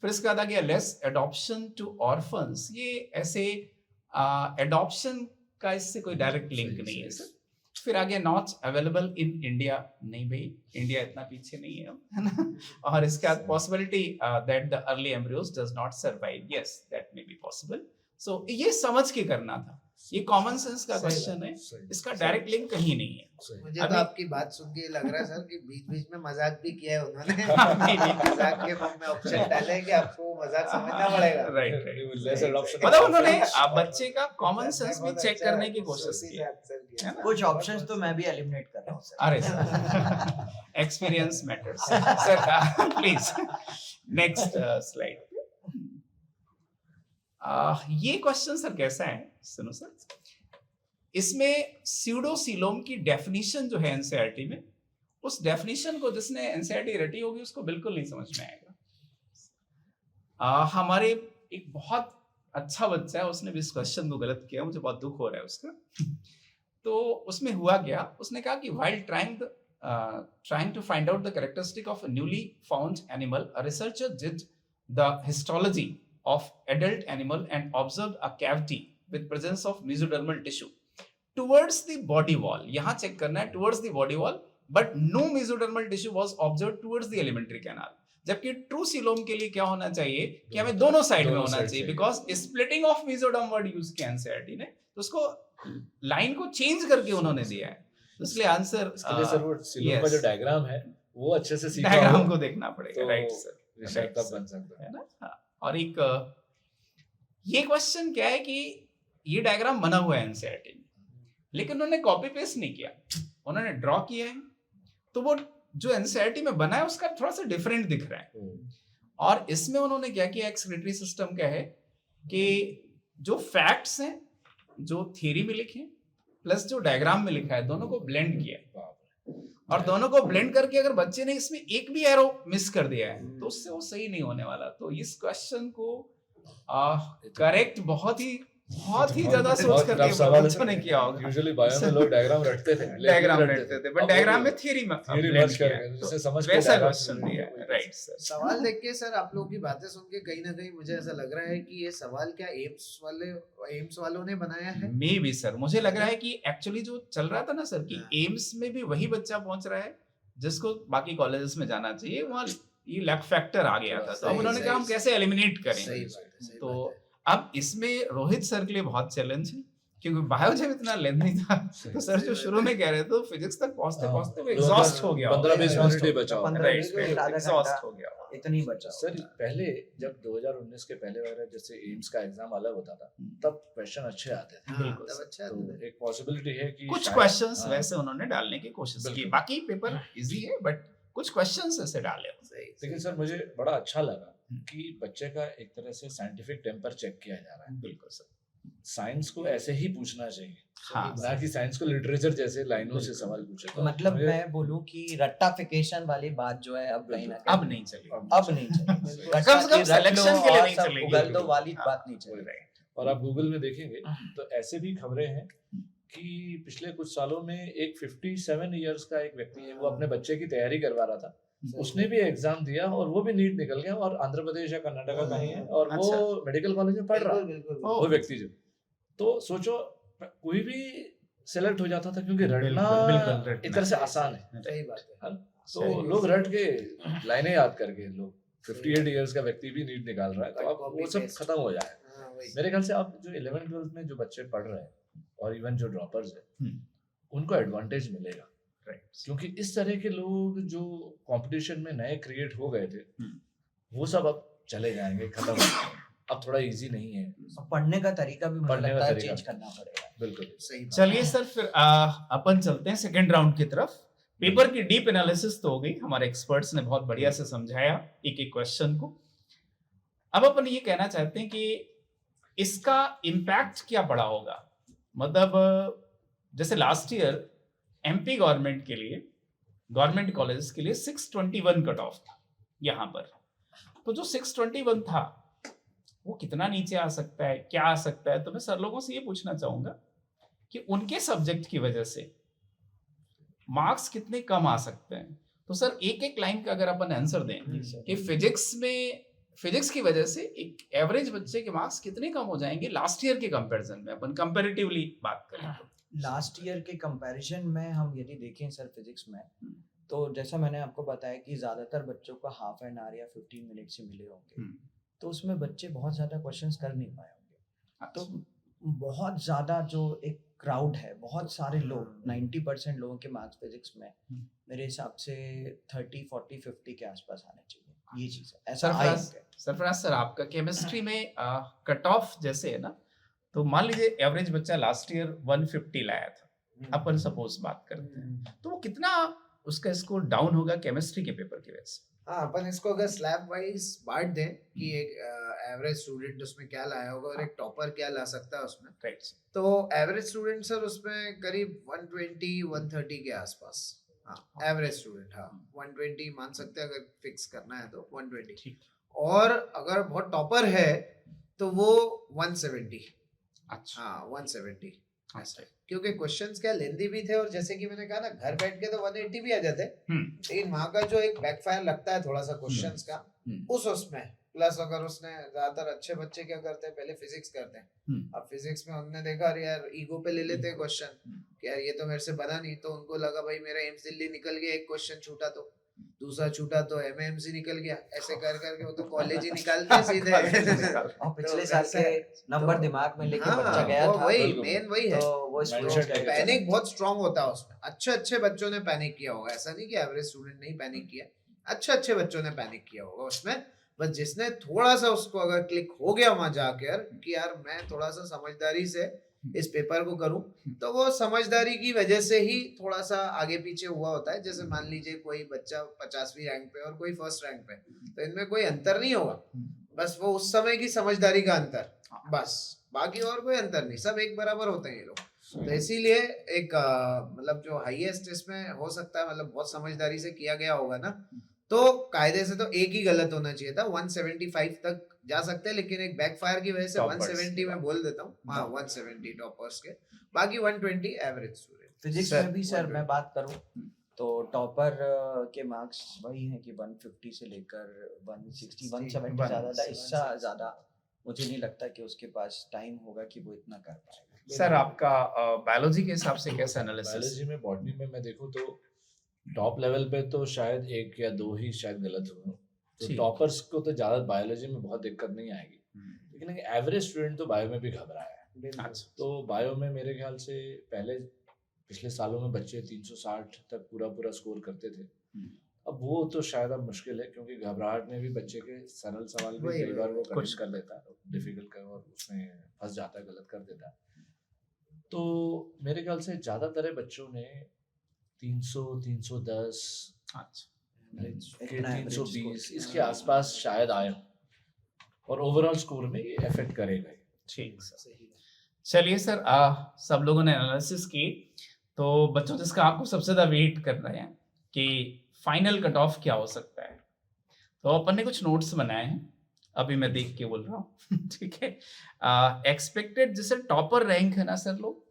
फिर इसके बाद आ गया लेस एडॉप्शन टू ऑर्फन्स, ये ऐसे एडॉप्शन का इससे कोई डायरेक्ट लिंक नहीं है सर। फिर आ गया नॉट अवेलेबल इन इंडिया, नहीं भाई इंडिया इतना पीछे नहीं है ना। और इसके बाद possibility that the early embryos does not survive, yes that may be possible. So ये समझ के करना था, ये कॉमन सेंस का क्वेश्चन है, इसका डायरेक्ट लिंक कहीं नहीं है। मुझे तो आपकी बात सुन के लग रहा है सर कि बीच बीच में मजाक भी किया है उन्होंने। मजाक के फॉर्म में ऑप्शन डाले कि आपको मजाक समझना पड़ेगा। राइट, मतलब उन्होंने बच्चे का कॉमन सेंस भी चेक करने की कोशिश की है। कुछ ऑप्शंस तो मैं भी एलिमिनेट कर रहा हूँ सर। अरे sir, experience matters sir, please next slide. ये क्वेश्चन सर कैसा है, सुनो सर। इसमें स्यूडोसीलोम की डेफिनेशन जो है एनसीईआरटी में, उस डेफिनेशन को जिसने एनसीईआरटी रटी होगी उसको बिल्कुल नहीं समझ में आएगा। हमारे एक बहुत अच्छा बच्चा है, उसने भी इस क्वेश्चन को गलत किया, मुझे बहुत दुख हो रहा है उसका। तो उसमें हुआ क्या, उसने कहा कि while trying to find out the characteristic of a newly found animal, a researcher did the histology of adult animal and observed a cavity with presence of mesodermal tissue towards the body wall. यहाँ check करना है towards the body wall, but no mesodermal tissue was observed towards the alimentary canal. जबकि true coelom के लिए क्या होना चाहिए कि हमें दोनों साइड में होना चाहिए, because splitting of mesoderm word use किया एनसीईआरटी ने, तो उसको लाइन को चेंज करके उन्होंने दिया है, तो इसलिए आंसर सर वो सीलोम का जो डायग्राम है वो अच्छे से सीखा डायग्राम को देखना पड़ेगा। राइट सर, तब बन सकता है ना। और एक ये क्वेश्चन क्या है कि ये डायग्राम बना हुआ है एनसीईआरटी में, लेकिन उन्होंने कॉपी पेस्ट नहीं किया, उन्होंने ड्रॉ किया है, तो वो जो एनसीईआरटी में बना है उसका थोड़ा सा डिफरेंट दिख रहा है। और इसमें उन्होंने क्या किया, एक्सक्रीटरी सिस्टम क्या है कि जो फैक्ट्स हैं जो थ्योरी में लिखे प्लस जो डायग्राम में लिखा है, दोनों को ब्लेंड किया, और दोनों को ब्लेंड करके अगर बच्चे ने इसमें एक भी एरो मिस कर दिया है तो उससे वो सही नहीं होने वाला। तो इस क्वेश्चन को करेक्ट बहुत ही ज्यादा सोच करके बच्चों ने किया होगा। यूजुअली बायो में लोग डायग्राम रटते थे, बट डायग्राम में थ्योरी में मर्ज करके जिससे समझ के वैसा क्वेश्चन दिया है। राइट सर, सवाल देख के सर आप लोगों की बातें सुन के कहीं ना कहीं मुझे ऐसा लग रहा है कि ये सवाल क्या एम्स वालों ने बनाया है। मे बी सर, मुझे लग रहा है कि एक्चुअली जो चल रहा था ना सर कि एम्स में भी वही बच्चा पहुंच रहा है जिसको बाकी कॉलेजेस में जाना चाहिए, वहाँ ये लैक फैक्टर आ गया था, तो अब उन्होंने कहा हम कैसे एलिमिनेट करें। तो अब इसमें रोहित सर के लिए बहुत चैलेंज है, क्योंकि बायो जब इतना लेंथी था तो सर जो शुरू में कह रहे थे फिजिक्स तक पहुंचते पहुंचते वो एग्जॉस्ट हो गया, 15-20 मिनट ही बचा, एग्जॉस्ट हो गया, इतनी बचा। सर पहले जब 2019 के पहले वाला जैसे एम्स का एग्जाम अलग होता था तब क्वेश्चन अच्छे आते थे। बिल्कुल, तो एक पॉसिबिलिटी है कि कुछ क्वेश्चंस वैसे उन्होंने डालने की कोशिश की, बाकी पेपर इजी है बट कुछ क्वेश्चंस ऐसे डाले हो। सही लेकिन सर मुझे बड़ा अच्छा लगा कि बच्चे का एक तरह से साइंटिफिक टेम्पर चेक किया जा रहा है। बिल्कुल सर। साइंस को ऐसे ही पूछना चाहिए, हाँ ना कि साइंस को लिटरेचर जैसे लाइनों से सवाल पूछे। तो मतलब मुझे- मैं बोलूं कि रट्टाफिकेशन वाली बात जो है अब कहीं ना अब कहीं नहीं चलेगा। अब नहीं चलेगी। कम से कम रट्टा की रट लो selection के लिए और नहीं सब चलेगी। उगल दो वाली हाँ, बात नहीं वही चलेगी। right। और आप गूगल में देखेंगे तो ऐसे भी खबरें हैं कि पिछले कुछ सालों में एक 57 इयर्स का एक व्यक्ति है, वो अपने बच्चे की तैयारी करवा रहा था, उसने भी एग्जाम दिया और वो भी नीट निकल गया और आंध्र प्रदेश या कर्नाटका का ही है और वो अच्छा। मेडिकल कॉलेज में पढ़ रहा है बिल्कुल ओ, वो व्यक्ति जो। तो सोचो कोई भी सेलेक्ट हो जाता था क्योंकि रटना बिल्कुल रटना एक तरह से आसान है। सही बात है। तो सही लोग है। रट के लाइनें याद करके लोग 58 इयर्स का व्यक्ति भी नीट निकाल रहा है, तो अब वो सब Copy-paste। खत्म हो जाए। हाँ, वही। मेरे ख्याल से अब जो 11th 12th में जो बच्चे पढ़ रहे हैं और इवन जो ड्रॉपर्स है हम्म, उनको एडवांटेज मिलेगा, right। क्योंकि इस तरह के लोग जो कंपटीशन में नए क्रिएट हो गए थे हम्म। वो सब अब चले जाएंगे, खत्म हो जाएंगे। अब थोड़ा इजी नहीं है अब पढ़ने का तरीका भी मुझे पढ़ने का लगता है तरीका। चेंज करना पड़ेगा। बिल्कुल। सही बात। चलिए सर फिर अपन चलते हैं सेकंड राउंड की तरफ। पेपर की डीप एनालिसिस तो हो गई, हमारे एक्सपर्ट्स ने बहुत बढ़िया से समझाया एक एक क्वेश्चन को। अब अपन ये कहना चाहते हैं कि इसका इम्पैक्ट क्या पड़ा होगा। मतलब जैसे लास्ट ईयर एमपी गवर्नमेंट के लिए, गवर्नमेंट कॉलेजेस के लिए 621 कट ऑफ था यहाँ पर। तो जो 621 था वो कितना नीचे आ सकता है, क्या आ सकता है। तो मैं सर लोगों से ये पूछना चाहूंगा कि उनके सब्जेक्ट की वजह से मार्क्स कितने कम आ सकते हैं। तो सर एक एक लाइन का अगर अपन आंसर दें कि फिजिक्स की वजह से एक एवरेज बच्चे के मार्क्स कितने कम हो जाएंगे लास्ट ईयर के कंपैरिजन में, अपन कंपैरेटिवली बात करें तो। लास्ट ईयर के कंपैरिजन में हम यदि देखें सर फिजिक्स में, तो जैसा मैंने आपको बताया कि ज़्यादातर बच्चों को हाफ एन आवर या 15 मिनट से मिले होंगे, तो उसमें बच्चे बहुत ज़्यादा क्वेश्चंस कर नहीं पाए होंगे। तो बहुत ज़्यादा जो एक क्राउड है, बहुत सारे लोग 90% लोगों के मार्क्स फिजिक्स में मेरे हिसाब से 30, 40, 50 के आसपास आने चाहिए। ये चीज़ है, ऐसा सरफराज सर आपका केमिस्ट्री में कट ऑफ जैसे है ना, तो मान लीजिए एवरेज बच्चा लास्ट ईयर 150 लाया था, अपन सपोज बात करते हैं, तो वो कितना उसका स्कोर डाउन होगा केमिस्ट्री के पेपर की वजह से। हाँ, अपन इसको अगर स्लैब वाइज बांट दें कि एक एवरेज स्टूडेंट उसमें क्या लाया होगा और एक टॉपर क्या ला सकता है उसमें, राइट। तो एवरेज स्टूडेंट सर उसमें करीब 120 130 के आसपास। हाँ, एवरेज स्टूडेंट, हाँ 120 मान सकते हैं अगर फिक्स करना है तो 120। ठीक। और अगर बहुत टॉपर है तो वो 170। अच्छा। हाँ 170 अच्छा। क्योंकि क्वेश्चंस क्या लेंदी भी थे और जैसे कि मैंने कहा ना घर बैठ के तो 180 भी आ जाते, लेकिन वहां का जो एक बैकफायर लगता है थोड़ा सा क्वेश्चंस का उसमें प्लस अगर उसने ज्यादातर अच्छे बच्चे क्या करते हैं पहले फिजिक्स करते हैं। अब फिजिक्स में उन्होंने देखा अरे यार ईगो पे ले लेते हैं क्वेश्चन कि यार ये तो मेरे से बना नहीं, तो उनको लगा भाई मेरा एम्स दिल्ली निकल गया, एक क्वेश्चन छूटा तो दूसरा छूटा तो एमएमसी निकल गया, ऐसे कर करके वो तो कॉलेज ही निकालते हैं सीधे। और पिछले साल के नंबर दिमाग में लेके बच्चा गया था, वही मेन वही है, तो वो पैनिक बहुत स्ट्रांग होता है उसमें। अच्छे अच्छे बच्चों ने पैनिक किया होगा, ऐसा नहीं कि एवरेज स्टूडेंट नहीं पैनिक किया, अच्छे अच्छे बच्चों ने पैनिक किया होगा उसमें। बस जिसने थोड़ा सा उसको अगर क्लिक हो गया वहां जाकर कि यार मैं थोड़ा सा समझदारी से इस पेपर को करूं, तो वो समझदारी की वजह से ही थोड़ा सा आगे पीछे हुआ होता है। जैसे मान लीजिए कोई बच्चा 50वीं रैंक पे और कोई फर्स्ट रैंक पे, तो इनमें कोई अंतर नहीं होगा, बस वो उस समय की समझदारी का अंतर, बस बाकी और कोई अंतर नहीं, सब एक बराबर होते हैं ये लोग। तो इसीलिए एक मतलब जो हाईएस्ट इसमें हो सकता है, मतलब बहुत समझदारी से किया गया होगा ना, तो कायदे से तो एक ही गलत होना चाहिए था, 175 तक जा सकते हैं, लेकिन एक बैकफायर की वजह से 170 में बोल देता हूँ। हाँ 170 टॉपर्स के, बाकी 120 एवरेज स्टूडेंट। फिजिक्स में भी सर मैं बात करूं तो टॉपर के मार्क्स वही हैं कि 150 से लेकर 160 170 ज्यादा था, इससे ज्यादा मुझे नहीं लगता कि उसके पास टाइम होगा कि वो इतना कर पाएगा। सर आपका बायोलॉजी के हिसाब से कैसा एनालिसिस। बायोलॉजी में बॉटनी में मैं देखूं तो टॉप लेवल पे तो शायद एक या दो ही शायद गलत हो, तो टॉपर्स को तो ज्यादा बायोलॉजी में बहुत दिक्कत नहीं आएगी, लेकिन एवरेज स्टूडेंट तो बायो में भी घबराया है। तो बायो में मेरे ख्याल से पहले पिछले सालों में बच्चे 360 तक पूरा स्कोर करते थे, अब वो तो शायद अब मुश्किल है, क्योंकि घबराहट में भी बच्चे के सरल सवाल भी कई बार वो कुछ कर लेता है, डिफिकल्ट कर और उसमें फंस जाता है, गलत कर देता है। तो मेरे ख्याल से ज्यादातर बच्चों ने 300 310 इतना average 320 score। इसके आसपास शायद आए हों, और ओवरऑल स्कोर में ये इफेक्ट करेगा। ठीक सर, चलिए सर, सब लोगों ने एनालिसिस की, तो बच्चों जिसका आपको सबसे ज्यादा वेट कर रहे हैं कि फाइनल कट ऑफ क्या हो सकता है, तो अपन ने कुछ नोट्स बनाए हैं, अभी मैं देख के बोल रहा हूँ ठीक है। एक्सपेक्टेड जैसे टॉपर रैंक है ना सर लोग,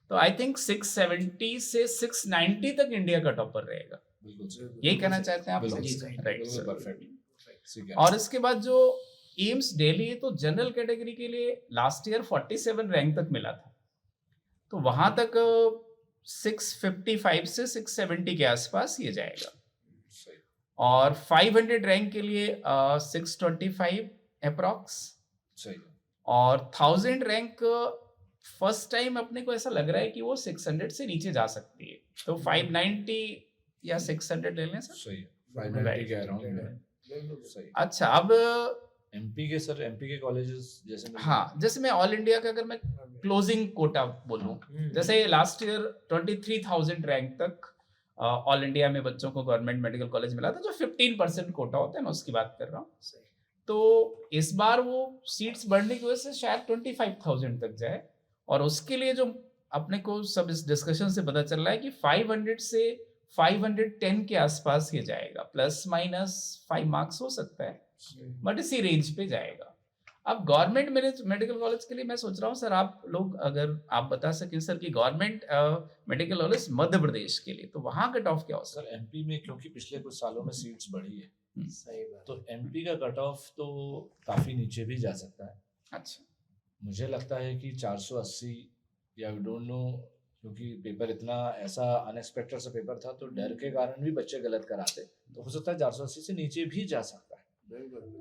तो आई थिंक 670 से 690 तक इंडिया का टॉपर रहेगा, यही कहना चाहते हैं आप लोग? Right sir, perfect. और इसके बाद जो एम्स दिल्ली है, तो जनरल कैटेगरी के लिए लास्ट ईयर 47 रैंक तक मिला था, तो वहां तक 655 से 670 के आसपास ये जाएगा, और 500 रैंक के लिए 625 अप्रॉक्स, और 1000 रैंक फर्स्ट टाइम अपने को ऐसा लग रहा है कि वो 600 से नीचे जा सकती है, तो 590 या 600 ले लें सर। सही है, 590 के अराउंड है। सही। अच्छा, अब एमपी के कॉलेजेस जैसे हाँ, जैसे मैं ऑल इंडिया का अगर मैं क्लोजिंग कोटा बोलूं, जैसे लास्ट ईयर 23,000 रैंक तक ऑल इंडिया में बच्चों को गवर्नमेंट मेडिकल कॉलेज मिला था, जो 15% कोटा होता है, मैं उसकी बात कर रहा हूँ। तो इस बार वो सीट्स बढ़ने की वजह से शायद 25,000 तक जाए, और उसके लिए जो अपने को सब इस डिस्कशन से पता चल रहा है कि 500 से 510 के आसपास ये जाएगा, प्लस माइनस 5 मार्क्स हो सकता है, बट इसी रेंज पे जाएगा। अब गवर्नमेंट मेडिकल कॉलेज के लिए मैं सोच रहा हूँ सर, आप लोग अगर आप बता सकें सर कि government medical college Madhya Pradesh के लिए, तो वहाँ कट ऑफ क्या हो सर? एमपी में क्योंकि पिछले कुछ सालों में सीट्स बढ़ी है, सही बात, तो एमपी का कट ऑफ तो काफी नीचे भी जा सकता है। अच्छा, मुझे लगता है कि 480 या आई डोंट नो, क्योंकि पेपर इतना ऐसा अनएक्सपेक्टेड सा पेपर था, तो डर के कारण भी बच्चे गलत कराते, तो हो सकता है 480 से नीचे भी जा सकता है।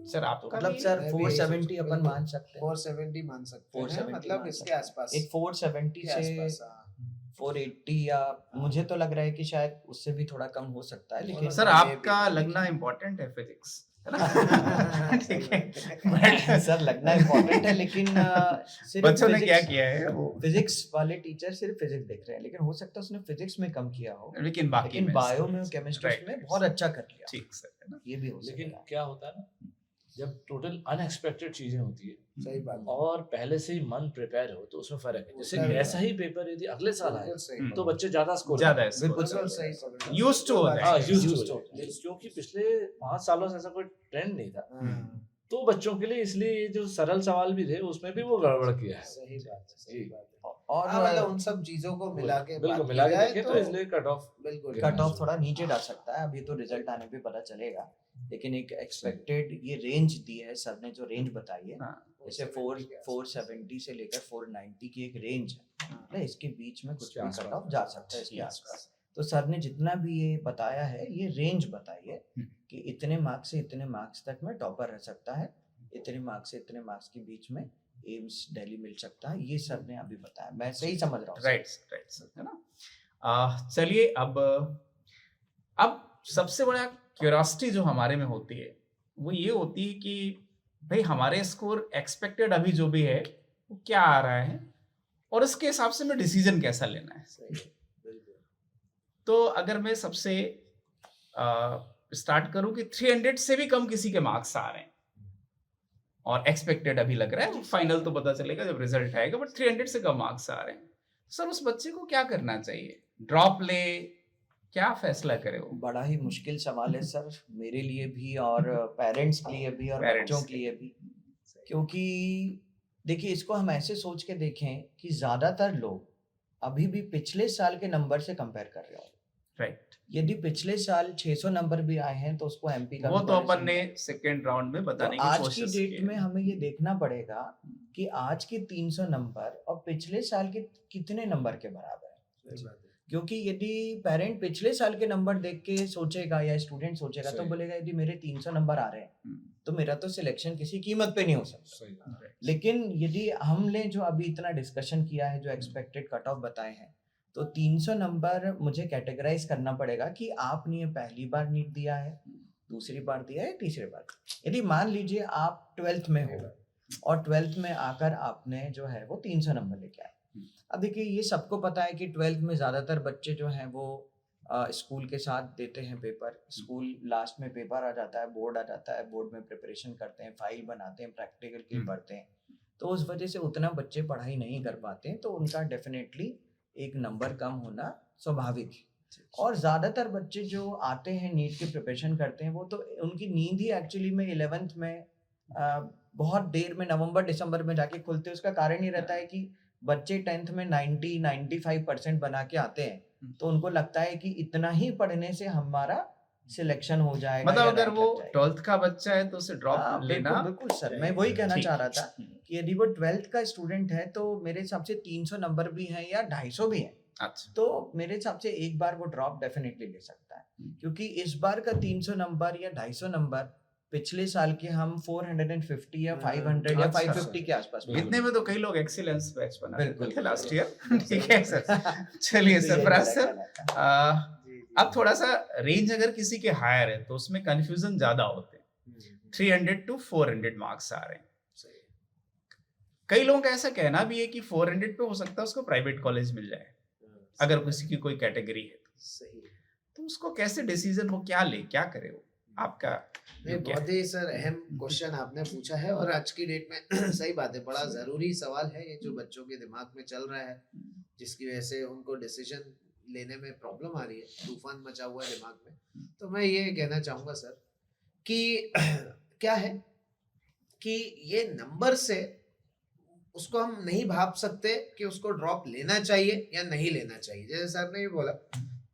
सर आपका मतलब भी- सर मैं भी यही 470 सोच- अपन मान सकते हैं, 470 मान सकते हैं, 470 मतलब मान इसके सकते हैं। आसपास, एक 470 के से आसपास, हाँ। 480, या मुझे तो लग रहा है कि शायद उससे भी थोड़ा कम हो सकता है, लेकिन सर ये आपका भी- लगना इम्पोर्टेंट है फिजिक्स, है ना ठीक है, बट सर लगना इम्पोर्टेंट है, लेकिन सिर्फ बच्चों ने क्या physics- किया है वो, फिजिक्स वाले टीचर सिर्फ फिजिक्स देख रहे हैं, लेकिन हो सकता है उसने फिजिक्स में कम किया हो, लेकिन बाकी लेकिन में बायो में केमिस्ट्री Right, में right. बहुत अच्छा कर लिया। ठीक सर, है ना? ये भी हो लेकिन सकता है। क्या होता है ना, जब टोटल अनएक्सपेक्टेड चीजें होती है सही बात, और पहले से ही मन प्रिपेयर हो, तो उसमें फर्क है। जैसे होता है। ऐसा ही पेपर यदि अगले साल आए, बिल्कुल सही, तो तो बच्चे ज्यादा स्कोर ज्यादा है बिल्कुल score। बिल्कुल सही पकड़ा। Used to हो बात जाएगा। है। हाँ, used Used to। to। क्योंकि पिछले 5 सालों से ऐसा कोई ट्रेंड नहीं था, हाँ, तो बच्चों के लिए इसलिए ये जो सरल सवाल भी थे उसमें भी वो गड़बड़ किया है। सही बात है, सही बात है। और हाँ, मतलब उन सब चीजों को मिला के बिल्कुल बात मिला की के जाए देखें तो इसलिए कट ऑफ बिल्कुल कट ऑफ थोड़ा नीचे जा सकता है, अभी तो रिजल्ट आने पे पता चलेगा, लेकिन एक एक्सपेक्टेड ये रेंज दी है सर ने, जो रेंज बताई है, हाँ, जैसे 470 से लेकर 490 की एक रेंज है, मतलब इसके बीच में कुछ उसके भी आसपास। कट ऑफ जा सकता है, इसके Yes. आसपास। तो सर ने जितना भी ये बताया है, ये रेंज बताई है कि इतने मार्क्स से इतने मार्क्स तक में टॉपर रह सकता है, इतने मार्क्स से इतने मार्क्स के बीच में एम्स दिल्ली मिल सकता है, ये सर ने अभी बताया, मैं सही समझ रहा हूँ? राइट सर, है ना? चलिए, अब सबसे बड़ा क्यूरियोसिटी जो हमारे में होती है, वो ये होती है कि भाई हमारे स्कोर एक्सपेक्टेड अभी जो भी है वो क्या आ रहा है, और उसके हिसाब से मैं डिसीजन कैसा लेना है। बिल्कुल। तो अगर मैं सबसे स्टार्ट करूं कि 300 से भी कम किसी के मार्क्स आ रहे हैं, और एक्सपेक्टेड अभी लग रहा है, फाइनल तो पता चलेगा जब रिजल्ट आएगा, बट 300 से कम मार्क्स आ रहे हैं, सर उस बच्चे को क्या करना चाहिए? ड्रॉप ले, क्या फैसला करे वो? बड़ा ही मुश्किल सवाल है सर, मेरे लिए भी और पेरेंट्स के लिए भी और Parents बच्चों के लिए भी, क्योंकि देखिए इसको हम ऐसे सोच के देखें कि ज्यादातर लोग अभी भी पिछले साल के नंबर से कंपेयर कर रहे हो। राइट, यदि पिछले साल 600 नंबर भी आए हैं तो उसको एमपी का वो भी तो बड़े अपन ने समझा। सेकेंड राउंड में तो बताने की आज की कोशिश डेट की में है। हमें ये देखना पड़ेगा कि आज के 300 नंबर और पिछले साल के कितने नंबर के बराबर है, सही बात है। क्योंकि यदि पेरेंट पिछले साल के नंबर देख के सोचेगा या स्टूडेंट सोचेगा तो सही। बोलेगा यदि मेरे 300 नंबर आ रहे हैं हम्म, तो मेरा तो सिलेक्शन किसी कीमत पे नहीं हो सकता। सही बात है। लेकिन यदि हमने जो अभी इतना डिस्कशन किया है, जो एक्सपेक्टेड कट ऑफ बताए हैं, तो 300 नंबर मुझे कैटेगराइज करना पड़ेगा कि आपने ये पहली बार नीट दिया है, दूसरी बार दिया है, तीसरी बार। यदि मान लीजिए आप 12th में हो और 12th में आकर आपने जो है वो 300 नंबर लेके आए। अब देखिए ये सबको पता है कि 12th में ज़्यादातर बच्चे जो हैं वो स्कूल के साथ देते हैं पेपर, स्कूल लास्ट में पेपर आ जाता है, बोर्ड आ जाता है, बोर्ड में प्रिपरेशन करते हैं, फाइल बनाते हैं, प्रैक्टिकल के लिए पढ़ते हैं, तो उस वजह से उतना बच्चे पढ़ाई नहीं कर पाते हैं, तो उनका डेफिनेटली एक नंबर कम होना स्वाभाविक है। और ज़्यादातर बच्चे जो आते हैं नीट की प्रिपरेशन करते हैं, वो तो उनकी नींद ही एक्चुअली में 11th में बहुत देर में नवंबर दिसंबर में जाके खुलते हैं। उसका कारण ये रहता है कि बच्चे 10th में 90-95% बना के आते हैं, तो उनको लगता है कि इतना ही पढ़ने से हमारा सिलेक्शन हो जाएगा। मतलब या अगर rank वो लग जाएगा। 12th का बच्चा है तो उसे ड्रॉप लेना। बिल्कुल बिल्कुल सर, मैं वही कहना ठीक। चाह रहा था कि यदि वो 12th का स्टूडेंट है तो मेरे हिसाब से 300 नंबर भी हैं या 250 भी हैं, अच्छा, तो मेरे हिसाब से एक बार वो ड्रॉप डेफिनेटली ले सकता है, क्योंकि इस बार का 300 नंबर या 250 नंबर पिछले साल के हम 450 या 500 या अच्छा। 550 के आसपास में इतने में तो कई लोग एक्सीलेंस बैच बना बिल्कुल। थे लास्ट ईयर। ठीक है सर, चलिए तो ये सरफराज मेरा सर, कहना था। अब थोड़ा सा रेंज अगर किसी के हायर है तो उसमें कंफ्यूजन ज्यादा होते हैं। 300 to 400 मार्क्स आ रहे हैं। कई लोगों का ऐसा कहना भी है कि 400 पे हो सकता है उसको प्राइवेट कॉलेज मिल जाए, अगर किसी की कोई कैटेगरी है तो उसको कैसे डिसीजन, वो क्या ले, क्या करे वो? आपका बहुत ही सर अहम क्वेश्चन आपने पूछा है, और आज की डेट में सही बात है, बड़ा जरूरी सवाल है ये जो बच्चों के दिमाग में चल रहा है, जिसकी वजह से उनको डिसीजन लेने में प्रॉब्लम आ रही है, तूफान मचा हुआ है दिमाग में। तो मैं ये कहना चाहूंगा सर कि क्या है कि ये नंबर से उसको हम नहीं भाप सकते कि उसको ड्रॉप लेना चाहिए या नहीं लेना चाहिए। जैसे सर ने ये बोला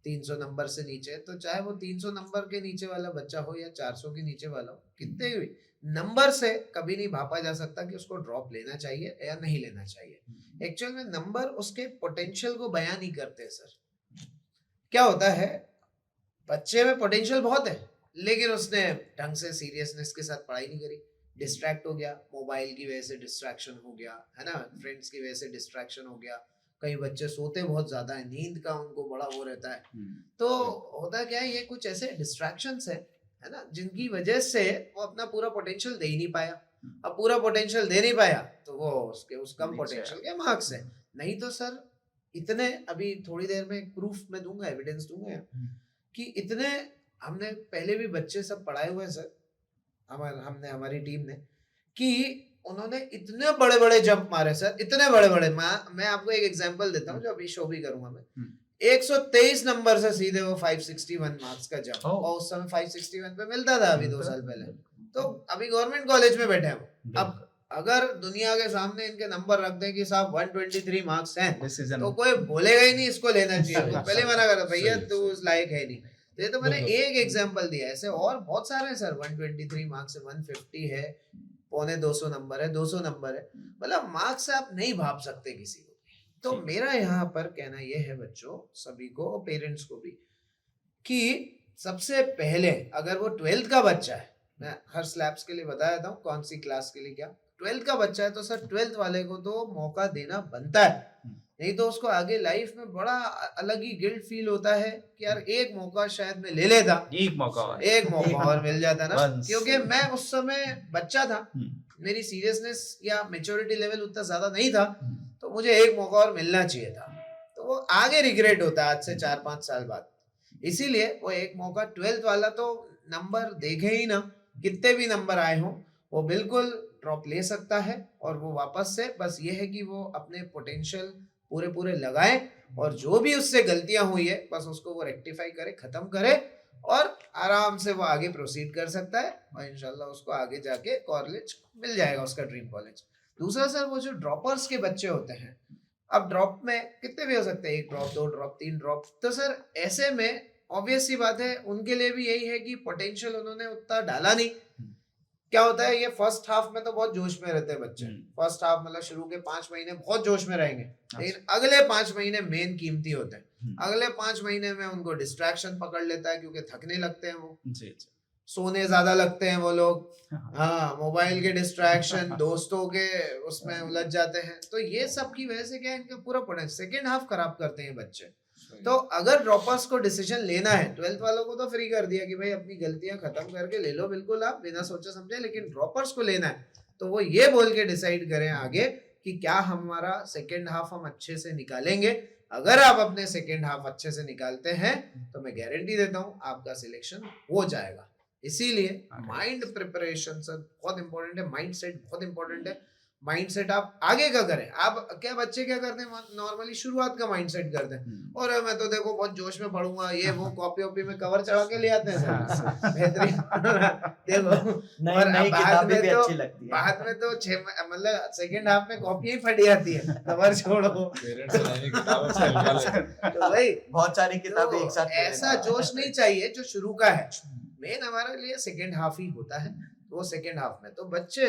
300 नंबर से नीचे, तो चाहे वो 300 नंबर के नीचे वाला बच्चा हो या 400 के नीचे वाला हो, कितने भी नंबर से कभी नहीं भापा जा सकता कि उसको ड्रॉप लेना चाहिए या नहीं लेना चाहिए। एक्चुअल में नंबर उसके पोटेंशियल को बयान नहीं करते सर। क्या होता है, बच्चे में पोटेंशियल बहुत है, लेकिन उसने ढंग से सीरियसनेस के साथ पढ़ाई नहीं करी, डिस्ट्रैक्ट हो गया, मोबाइल की वजह से डिस्ट्रैक्शन हो गया, है ना, फ्रेंड्स की वजह से डिस्ट्रैक्शन हो गया। कई बच्चे सोते बहुत ज्यादा है, नींद का उनको बड़ा वो रहता है। तो होता क्या है, ये कुछ ऐसे डिस्ट्रैक्शंस है ना, जिनकी वजह से वो अपना पूरा पोटेंशियल दे ही नहीं पाया। अब पूरा पोटेंशियल दे नहीं पाया तो वो उसके उस कम पोटेंशियल के मार्क्स है। नहीं तो सर इतने, अभी थोड़ी देर में प्रूफ में दूंगा, एविडेंस दूंगा कि इतने हमने पहले भी बच्चे सब पढ़ाए हुए सर, हमने हमारी टीम ने, कि उन्होंने इतने बड़े बड़े जंप मारे सर, इतने बड़े बड़े। मैं आपको एक एग्जांपल देता हूँ जो अभी शो भी करूंगा मैं। 123 नंबर से सीधे वो 561 मार्क्स का जंप, और उस समय 561 पे मिलता था अभी 2 साल पहले। तो अभी गवर्नमेंट कॉलेज में बैठे हैं। अब अगर दुनिया के सामने इनके नंबर रख दें कि साहब 123 मार्क्स हैं, तो कोई बोलेगा ही नहीं इसको लेना चाहिए, तो पहले मना कर भैया तू उस लायक है नहीं। ये तो मैंने एक एग्जांपल दिया, ऐसे और बहुत सारे हैं सर। 123 मार्क्स से 150 है, 250 नंबर है, 200 नंबर है, मतलब मार्क्स से आप नहीं भाप सकते किसी को। तो मेरा यहाँ पर कहना यह है बच्चों सभी को और पेरेंट्स को भी, कि सबसे पहले अगर वो 12th का बच्चा है, मैं हर स्लैब्स के लिए बता देता हूँ कौन सी क्लास के लिए क्या, 12th का बच्चा है तो सर 12th वाले को तो मौका देना बनता है। नहीं तो उसको आगे लाइफ में बड़ा अलग ही गिल्ट फील होता है कि यार एक मौका शायद मैं ले लेता, एक मौका और मिल जाता ना, क्योंकि मैं उस समय बच्चा था, मेरी सीरियसनेस या मैच्योरिटी लेवल उतना ज्यादा नहीं था, तो मुझे एक मौका और मिलना चाहिए था। तो वो आगे रिग्रेट होता है आज से 4-5 साल बाद। इसीलिए वो एक मौका 12th वाला तो नंबर देखे ही ना, कितने भी नंबर आए हों, वो बिल्कुल ड्रॉप ले सकता है। और वो वापस से बस ये है कि वो अपने पोटेंशियल पूरे लगाए, और जो भी उससे गलतियां हुई है बस उसको वो रेक्टिफाई करे, खत्म करे, और आराम से वो आगे प्रोसीड कर सकता है, और इंशाल्लाह उसको आगे जाके कॉलेज मिल जाएगा, उसका ड्रीम कॉलेज। दूसरा सर, वो जो ड्रॉपर्स के बच्चे होते हैं, अब ड्रॉप में कितने भी हो सकते हैं, 1 ड्रॉप 2 ड्रॉप 3 ड्रॉप, तो सर ऐसे में ऑब्वियस सी बात है उनके लिए भी यही है कि पोटेंशियल उन्होंने उतना डाला नहीं। क्या होता है, ये फर्स्ट हाफ में तो बहुत जोश में रहते हैं बच्चे, फर्स्ट हाफ मतलब शुरू के 5 महीने बहुत जोश में रहेंगे, लेकिन अगले 5 महीने मेन कीमती होते हैं। अगले 5 महीने में उनको डिस्ट्रैक्शन पकड़ लेता है, क्योंकि थकने लगते हैं वो, सोने ज्यादा लगते हैं वो लोग, हाँ, मोबाइल के डिस्ट्रैक्शन, दोस्तों के उसमें उलझ जाते हैं। तो ये सब की वजह से क्या है, इनका पूरा पोटेंशियल सेकेंड हाफ खराब करते हैं बच्चे। तो अगर ड्रॉपर्स को डिसीजन लेना है, 12th वालों को तो फ्री कर दिया कि भाई अपनी गलतियां खत्म करके ले लो बिल्कुल आप बिना सोचे समझे, लेकिन ड्रॉपर्स को लेना है तो वो ये बोल के डिसाइड करें आगे कि क्या हमारा सेकेंड हाफ हम अच्छे से निकालेंगे, अगर आप अपने सेकेंड हाफ अच्छे से निकालते हैं तो मैं गारंटी देता हूँ आपका सिलेक्शन हो जाएगा। इसीलिए माइंड प्रिपरेशन सर बहुत इंपॉर्टेंट है, माइंड सेट बहुत इंपॉर्टेंट है। माइंड सेट आप आगे का करें। आप क्या बच्चे क्या करते हैं नॉर्मली शुरुआत का माइंड सेट करते हैं, और मैं तो देखो बहुत जोश में पढ़ूंगा, ये वो कॉपी वॉपी में कवर चढ़ा के ले आते हैं सर। बेहतरीन देखो, नई किताबें भी अच्छी लगती है। बाद में तो मतलब सेकंड हाफ में कॉपी ही फट जाती है, कवर छोड़ो। तो भाई बहुत सारी किताबें एक साथ ऐसा जोश नहीं चाहिए जो शुरू का है। मेन हमारे लिए सेकंड हाफ ही होता है, वो सेकंड हाफ में तो बच्चे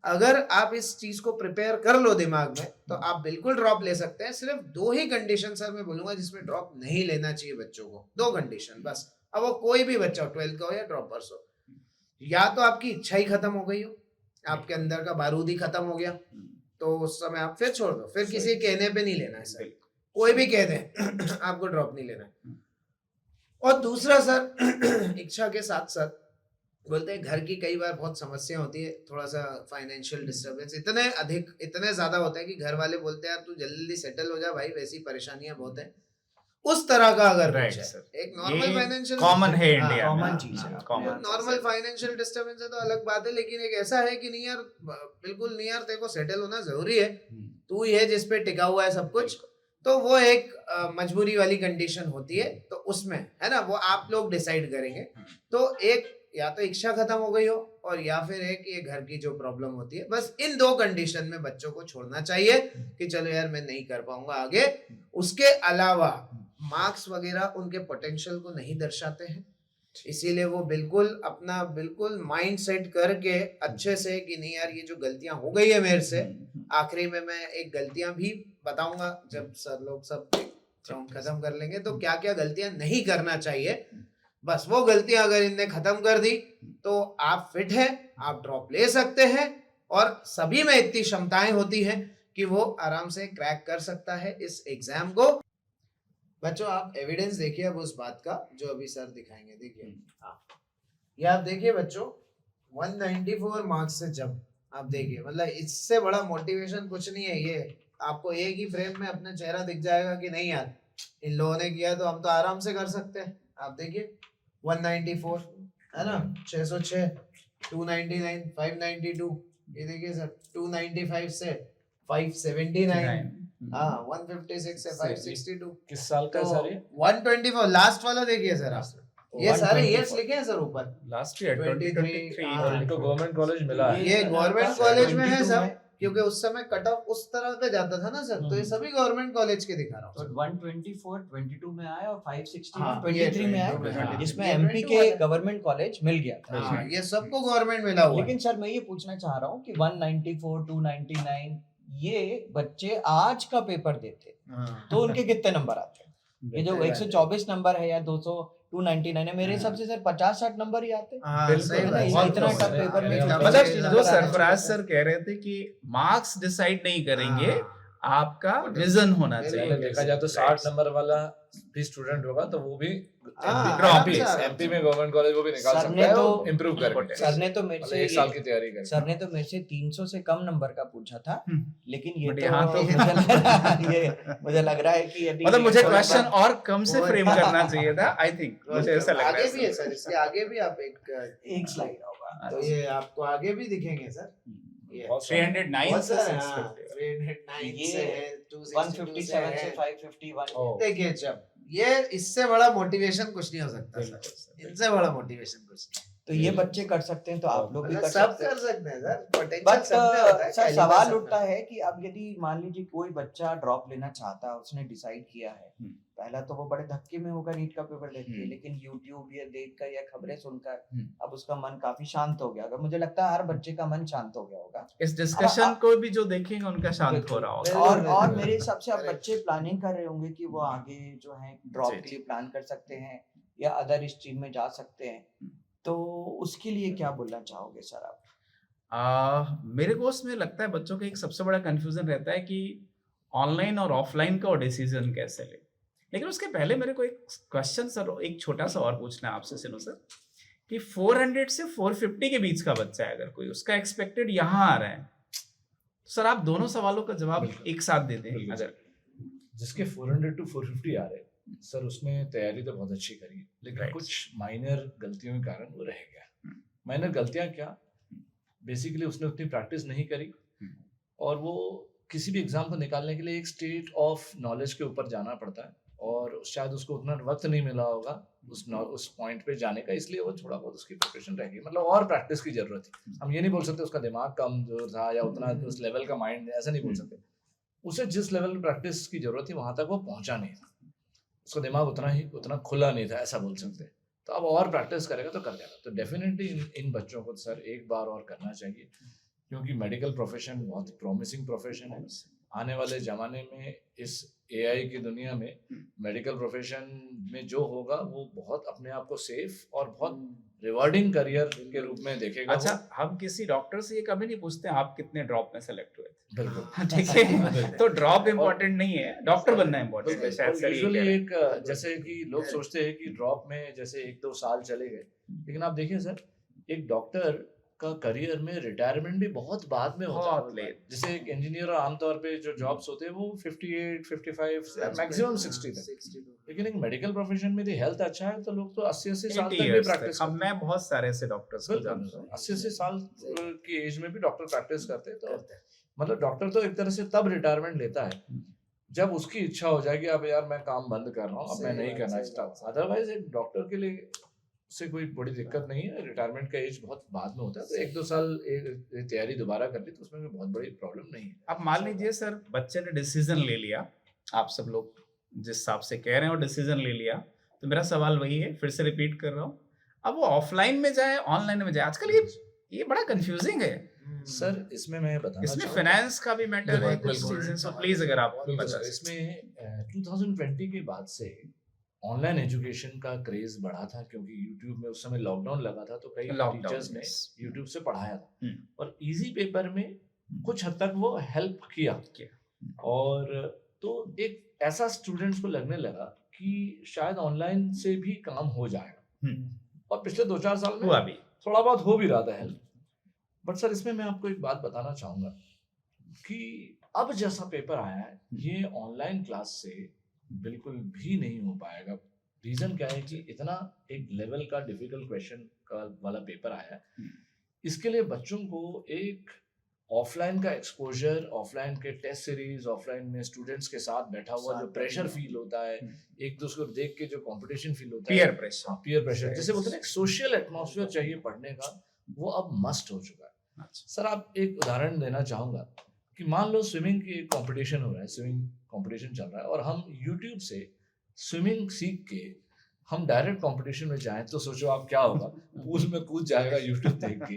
अगर आप इस चीज को प्रिपेयर कर लो दिमाग में तो आप बिल्कुल ड्रॉप ले सकते हैं। सिर्फ 2 ही कंडीशन सर मैं बोलूंगा जिसमें ड्रॉप नहीं लेना चाहिए बच्चों को, 2 कंडीशन बस। अब वो कोई भी बच्चा हो, 12th का हो या ड्रॉपर्स हो, या तो आपकी इच्छा ही खत्म हो गई हो, आपके अंदर का बारूद ही खत्म हो गया, तो उस समय आप फिर छोड़ दो, फिर किसी कहने पे नहीं लेना है सर, कोई भी कह दे आपको ड्रॉप नहीं लेना है। और दूसरा सर इच्छा के साथ साथ बोलते हैं घर की कई बार बहुत समस्या होती है, थोड़ा सा फाइनेंशियल डिस्टर्बेंस इतने ज्यादा होते हैं कि घर वाले बोलते हैं यार तू जल्दी सेटल हो जा भाई, वैसी परेशानियां बहुत है। उस तरह का अगर कुछ है, एक नॉर्मल फाइनेंशियल कॉमन है इंडिया, कॉमन चीज है, नॉर्मल फाइनेंशियल डिस्टर्बेंस है तो अलग बात है, लेकिन एक ऐसा है कि नहीं यार बिल्कुल नहीं यार तेरे को सेटल होना जरूरी है, तू ही है जिसपे टिका हुआ है सब कुछ, तो वो एक मजबूरी वाली कंडीशन होती है। तो उसमें है ना, वो आप लोग डिसाइड करेंगे। तो एक या तो इच्छा खत्म हो गई हो, और या फिर एक ये घर की जो प्रॉब्लम होती है, बस इन 2 कंडीशन में बच्चों को छोड़ना चाहिए कि चलो यार मैं नहीं कर पाऊंगा आगे। उसके अलावा मार्क्स वगैरह उनके पोटेंशियल को नहीं दर्शाते हैं, इसीलिए वो बिल्कुल माइंड सेट करके अच्छे से कि नहीं यार ये जो गलतियां हो गई है मेरे से, आखिरी में मैं एक गलतियां भी बताऊंगा जब सर लोग सब खत्म कर लेंगे तो क्या क्या गलतियां नहीं करना चाहिए। बस वो गलतियां अगर इनने खत्म कर दी तो आप फिट हैं, आप ड्रॉप ले सकते हैं, और सभी में इतनी क्षमताएं होती हैं कि वो आराम से क्रैक कर सकता है इस एग्जाम को। बच्चों आप एविडेंस देखिए अब उस बात का जो अभी सर दिखाएंगे। देखिए हाँ, ये आप देखिए बच्चों 194 मार्क्स से जब आप देखिए, मतलब इससे बड़ा मोटिवेशन कुछ नहीं है। ये आपको एक ही फ्रेम में अपना चेहरा दिख जाएगा कि नहीं यार इन लोगों ने किया तो हम तो आराम से कर सकते हैं। आप देखिए 194 है ना, 606, 299, 592, ये देखिए सर 295 से 579, हाँ 156 से 562। किस साल का तो सर ये? 124 लास्ट वाला देखिए सर आप, ये सारे ईयर्स लिखे हैं सर ऊपर, लास्ट ईयर 2023 और इनको गवर्नमेंट कॉलेज मिला है। ये गवर्नमेंट कॉलेज में है सब, क्योंकि उस समय कट ऑफ उस तरह का जाता था ना सर, तो ये सभी गवर्नमेंट कॉलेज के दिखा रहा हूँ। तो 124 22 में आया और 560 हाँ, 23 में हाँ, आया, जिसमें ये एमपी 22 के वाला। गवर्नमेंट कॉलेज मिल गया था। हाँ, ये सबको गवर्नमेंट मिला हुआ है। लेकिन सर मैं ये पूछना चाह रहा हूँ कि 194 299 ये बच्चे आज का पेपर देते तो उनके कितने नंबर आते हैं? ये जो 124 नंबर है या 200 299 है, मेरे हिसाब से सर 50-60 नंबर ही आते हैं। हाँ, बिल्कुल, सही बात है। इतना बहुत टफ कम पेपर में है। छोटे मतलब छोटे जो नंबर आने सरफराज चाहिए। सर कह रहे थे कि मार्क्स डिसाइड नहीं करेंगे, हाँ। आपका विजन होना बिल्कुल, चाहिए। देखा जाए तो 60 नंबर वाला भी स्टूडेंट होगा तो वो भी हाँ, ड्रॉप आराम ही से, आराम से। एमपी में गवर्नमेंट कॉलेज वो भी निकाल सर सकता ने है तो और इम्प्रूव करके। सर ने तो मेरे मतलब से एक साल की तैयारी करके। सर ने तो मेरे से 300 से कम नंबर का पूछा था, लेकिन ये But तो यहाँ तो- मुझे लग रहा है कि यदि मतलब मुझे थोड़ा क्वेश्चन सा- और कम से फ्रेम करना चाहिए था, आई थिंक मुझे ऐसा लग रहा आगे भी है है सर, इसके आगे भी आप एक स्लाइड होगा। तो ये आपको आगे भी दिखेंगे सर। ये बहुत सारे। 309 बहुत से सारे, 650 हाँ, 309 ये से है, 262 से 157 से है। 551 ओ, देखिए जब ये इससे बड़ा मोटिवेशन कुछ नहीं हो सकता सर, इनसे बड़ा मोटिवेशन कुछ नहीं। तो ये बच्चे कर सकते हैं, तो आप लोग भी मतलब कर सब सकते कर हैं। सकते हैं सर, पोटेंशियल बट सब में होता है। सर caliber सवाल सब में उठता है कि अब यदि मान लीजिए कोई बच्चा ड्रॉप लेना चाहता है, उसने डिसाइड किया है, पहला तो वो बड़े धक्के में होगा नीट का पेपर देख के, लेकिन यूट्यूब या देखकर या खबरें सुनकर अब उसका मन काफी शांत हो गया होगा। मुझे लगता है हर बच्चे का मन शांत हो गया होगा। इस डिस्कशन को भी जो देखेंगे उनका शांत हो रहा होगा। बिल्कुल, और बिल्कुल, मेरे हिसाब से अब correct। बच्चे प्लानिंग कर रहे होंगे कि वो आगे जो है ड्रॉप जी, के लिए प्लान कर सकते हैं या अदर स्ट्रीम में जा सकते हैं, तो उसके लिए क्या बोलना चाहोगे सर आप? मेरे को उसमें लगता है बच्चों का एक सबसे बड़ा कंफ्यूजन रहता है कि ऑनलाइन और ऑफलाइन का डिसीजन कैसे ले। लेकिन उसके पहले मेरे को एक क्वेश्चन सर, एक छोटा सा और पूछना है आपसे सिनो सर, कि 400 से 450 के बीच का बच्चा है अगर कोई, उसका एक्सपेक्टेड यहाँ आ रहा है, तो सर आप दोनों सवालों का जवाब बिल्कुल। एक साथ दे दें बिल्कुल। अगर। जिसके 400 to 450 आ रहे, सर उसने तैयारी तो बहुत अच्छी करी, लेकिन Right. कुछ माइनर गलतियों के कारण वो रह गया। माइनर गलतियां क्या, बेसिकली उसने उतनी प्रैक्टिस नहीं करी और वो किसी भी एग्जाम को निकालने के लिए एक स्टेट ऑफ नॉलेज के ऊपर जाना पड़ता है और शायद उसको उतना वक्त नहीं मिला होगा उस पॉइंट पे जाने का, इसलिए वो थोड़ा बहुत उसकी प्रिपरेशन रह गई, मतलब और प्रैक्टिस की जरूरत थी। हम ये नहीं बोल सकते उसका दिमाग कमजोर था या उतना उस लेवल का माइंड, ऐसा नहीं बोल सकते। उसे जिस लेवल में प्रैक्टिस की जरूरत थी वहां तक वो पहुंचा नहीं था, उसका दिमाग उतना खुला नहीं था, ऐसा बोल सकते। तो अब और प्रैक्टिस करेगा तो कर देगा। तो डेफिनेटली इन बच्चों को सर एक बार और करना चाहिए, क्योंकि मेडिकल प्रोफेशन बहुत प्रॉमिसिंग प्रोफेशन है। आने वाले ज़माने में इस एआई की दुनिया में मेडिकल प्रोफेशन में जो होगा वो बहुत अपने आप को सेफ और बहुत रिवार्डिंग करियर के रूप में देखेगा। अच्छा, हम किसी डॉक्टर से ये कभी नहीं पूछते आप कितने ड्रॉप में सेलेक्ट हुए थे। बिल्कुल ठीक है, तो ड्रॉप इम्पोर्टेंट नहीं है, डॉक्टर बनना इम्पोर्टेंट है शायद सर। यूजुअली एक जैसे कि लोग सोचते हैं कि ड्रॉप में जैसे 1-2 साल चले गए, लेकिन आप देखिए सर, एक डॉक्टर का करियर में रिटायरमेंट भी बहुत बाद में होता बहुत है। लेट। जैसे एक इंजीनियर आमतौर पे जो जॉब्स होते हैं वो 58, 55 मैक्सिमम 60 तक, लेकिन एक मेडिकल प्रोफेशन में यदि हेल्थ अच्छा है तो लोग तो 80 साल तक भी प्रैक्टिस अब मैं बहुत सारे ऐसे डॉक्टर्स को जानता हूँ 80 साल की एज में भी डॉक्टर प्रैक्टिस करते हैं। तो मतलब डॉक्टर तो एक तरह से तब रिटायरमेंट लेता है जब उसकी इच्छा हो जाएगी अब यार मैं काम बंद कर रहा हूँ, अब मैं नहीं करना चाहता। अदरवाइज एक डॉक्टर के लिए से कोई बड़ी दिक्कत नहीं है, रिटायरमेंट का एज बहुत बाद में होता है, तो 1-2 साल तैयारी दोबारा कर ली तो उसमें भी बहुत बड़ी प्रॉब्लम नहीं है। अब मान लीजिए सर बच्चे ने डिसीजन ले लिया, आप सब लोग जिस हिसाब से कह रहे हैं वो डिसीजन ले लिया, तो मेरा सवाल वही है, फिर से रिपीट कर रहा हूँ, अब वो ऑफलाइन में जाए ऑनलाइन में जाए, आजकल ये बड़ा कंफ्यूजिंग है सर। इसमें मैं बताना इसमें चाहूँगा, फाइनेंस का भी मैटर है, कुछ बिल्कुल। चीजें, सो प्लीज अगर आप बिल्कुल बता सर, सकते। इसमें 2020 के बाद से ऑनलाइन एजुकेशन का क्रेज बढ़ा था, क्योंकि यूट्यूब में उस समय लॉकडाउन लगा था तो कई Lockdown, टीचर्स ने yes. यूट्यूब से पढ़ाया था हम्म। और इजी पेपर में कुछ हद तक वो हेल्प किया। और तो एक ऐसा स्टूडेंट्स को लगने लगा कि शायद ऑनलाइन से भी काम हो जाएगा, और पिछले 2-4 साल में हुआ भी। थोड़ा बहुत हो भी रहा था हेल्प। बट सर इसमें मैं आपको एक बात बताना चाहूंगा कि अब जैसा पेपर आया है ये ऑनलाइन क्लास से बिल्कुल भी नहीं हो पाएगा। रीजन क्या है कि इतना एक लेवल का डिफिकल्ट क्वेश्चन का वाला पेपर आया है, इसके लिए बच्चों को एक ऑफलाइन का एक्सपोजर, ऑफलाइन के टेस्ट सीरीज, ऑफलाइन में स्टूडेंट्स के साथ बैठा हुआ जो प्रेशर फील होता है, एक दूसरे को देख के जो कंपटीशन फील होता है, पीयर प्रेशर, पीयर प्रेशर जैसे बोलते हैं ना, सोशल एटमॉस्फेयर चाहिए पढ़ने का, वो अब मस्ट हो चुका है। सर आप एक उदाहरण देना चाहूंगा कि मान लो स्विमिंग की कंपटीशन हो रहा है, स्विमिंग कंपटीशन चल रहा है और हम यूट्यूब से स्विमिंग सीख के हम डायरेक्ट कंपटीशन में जाएं तो सोचो आप क्या होगा, पूल में कूद जाएगा यूट्यूब देख के,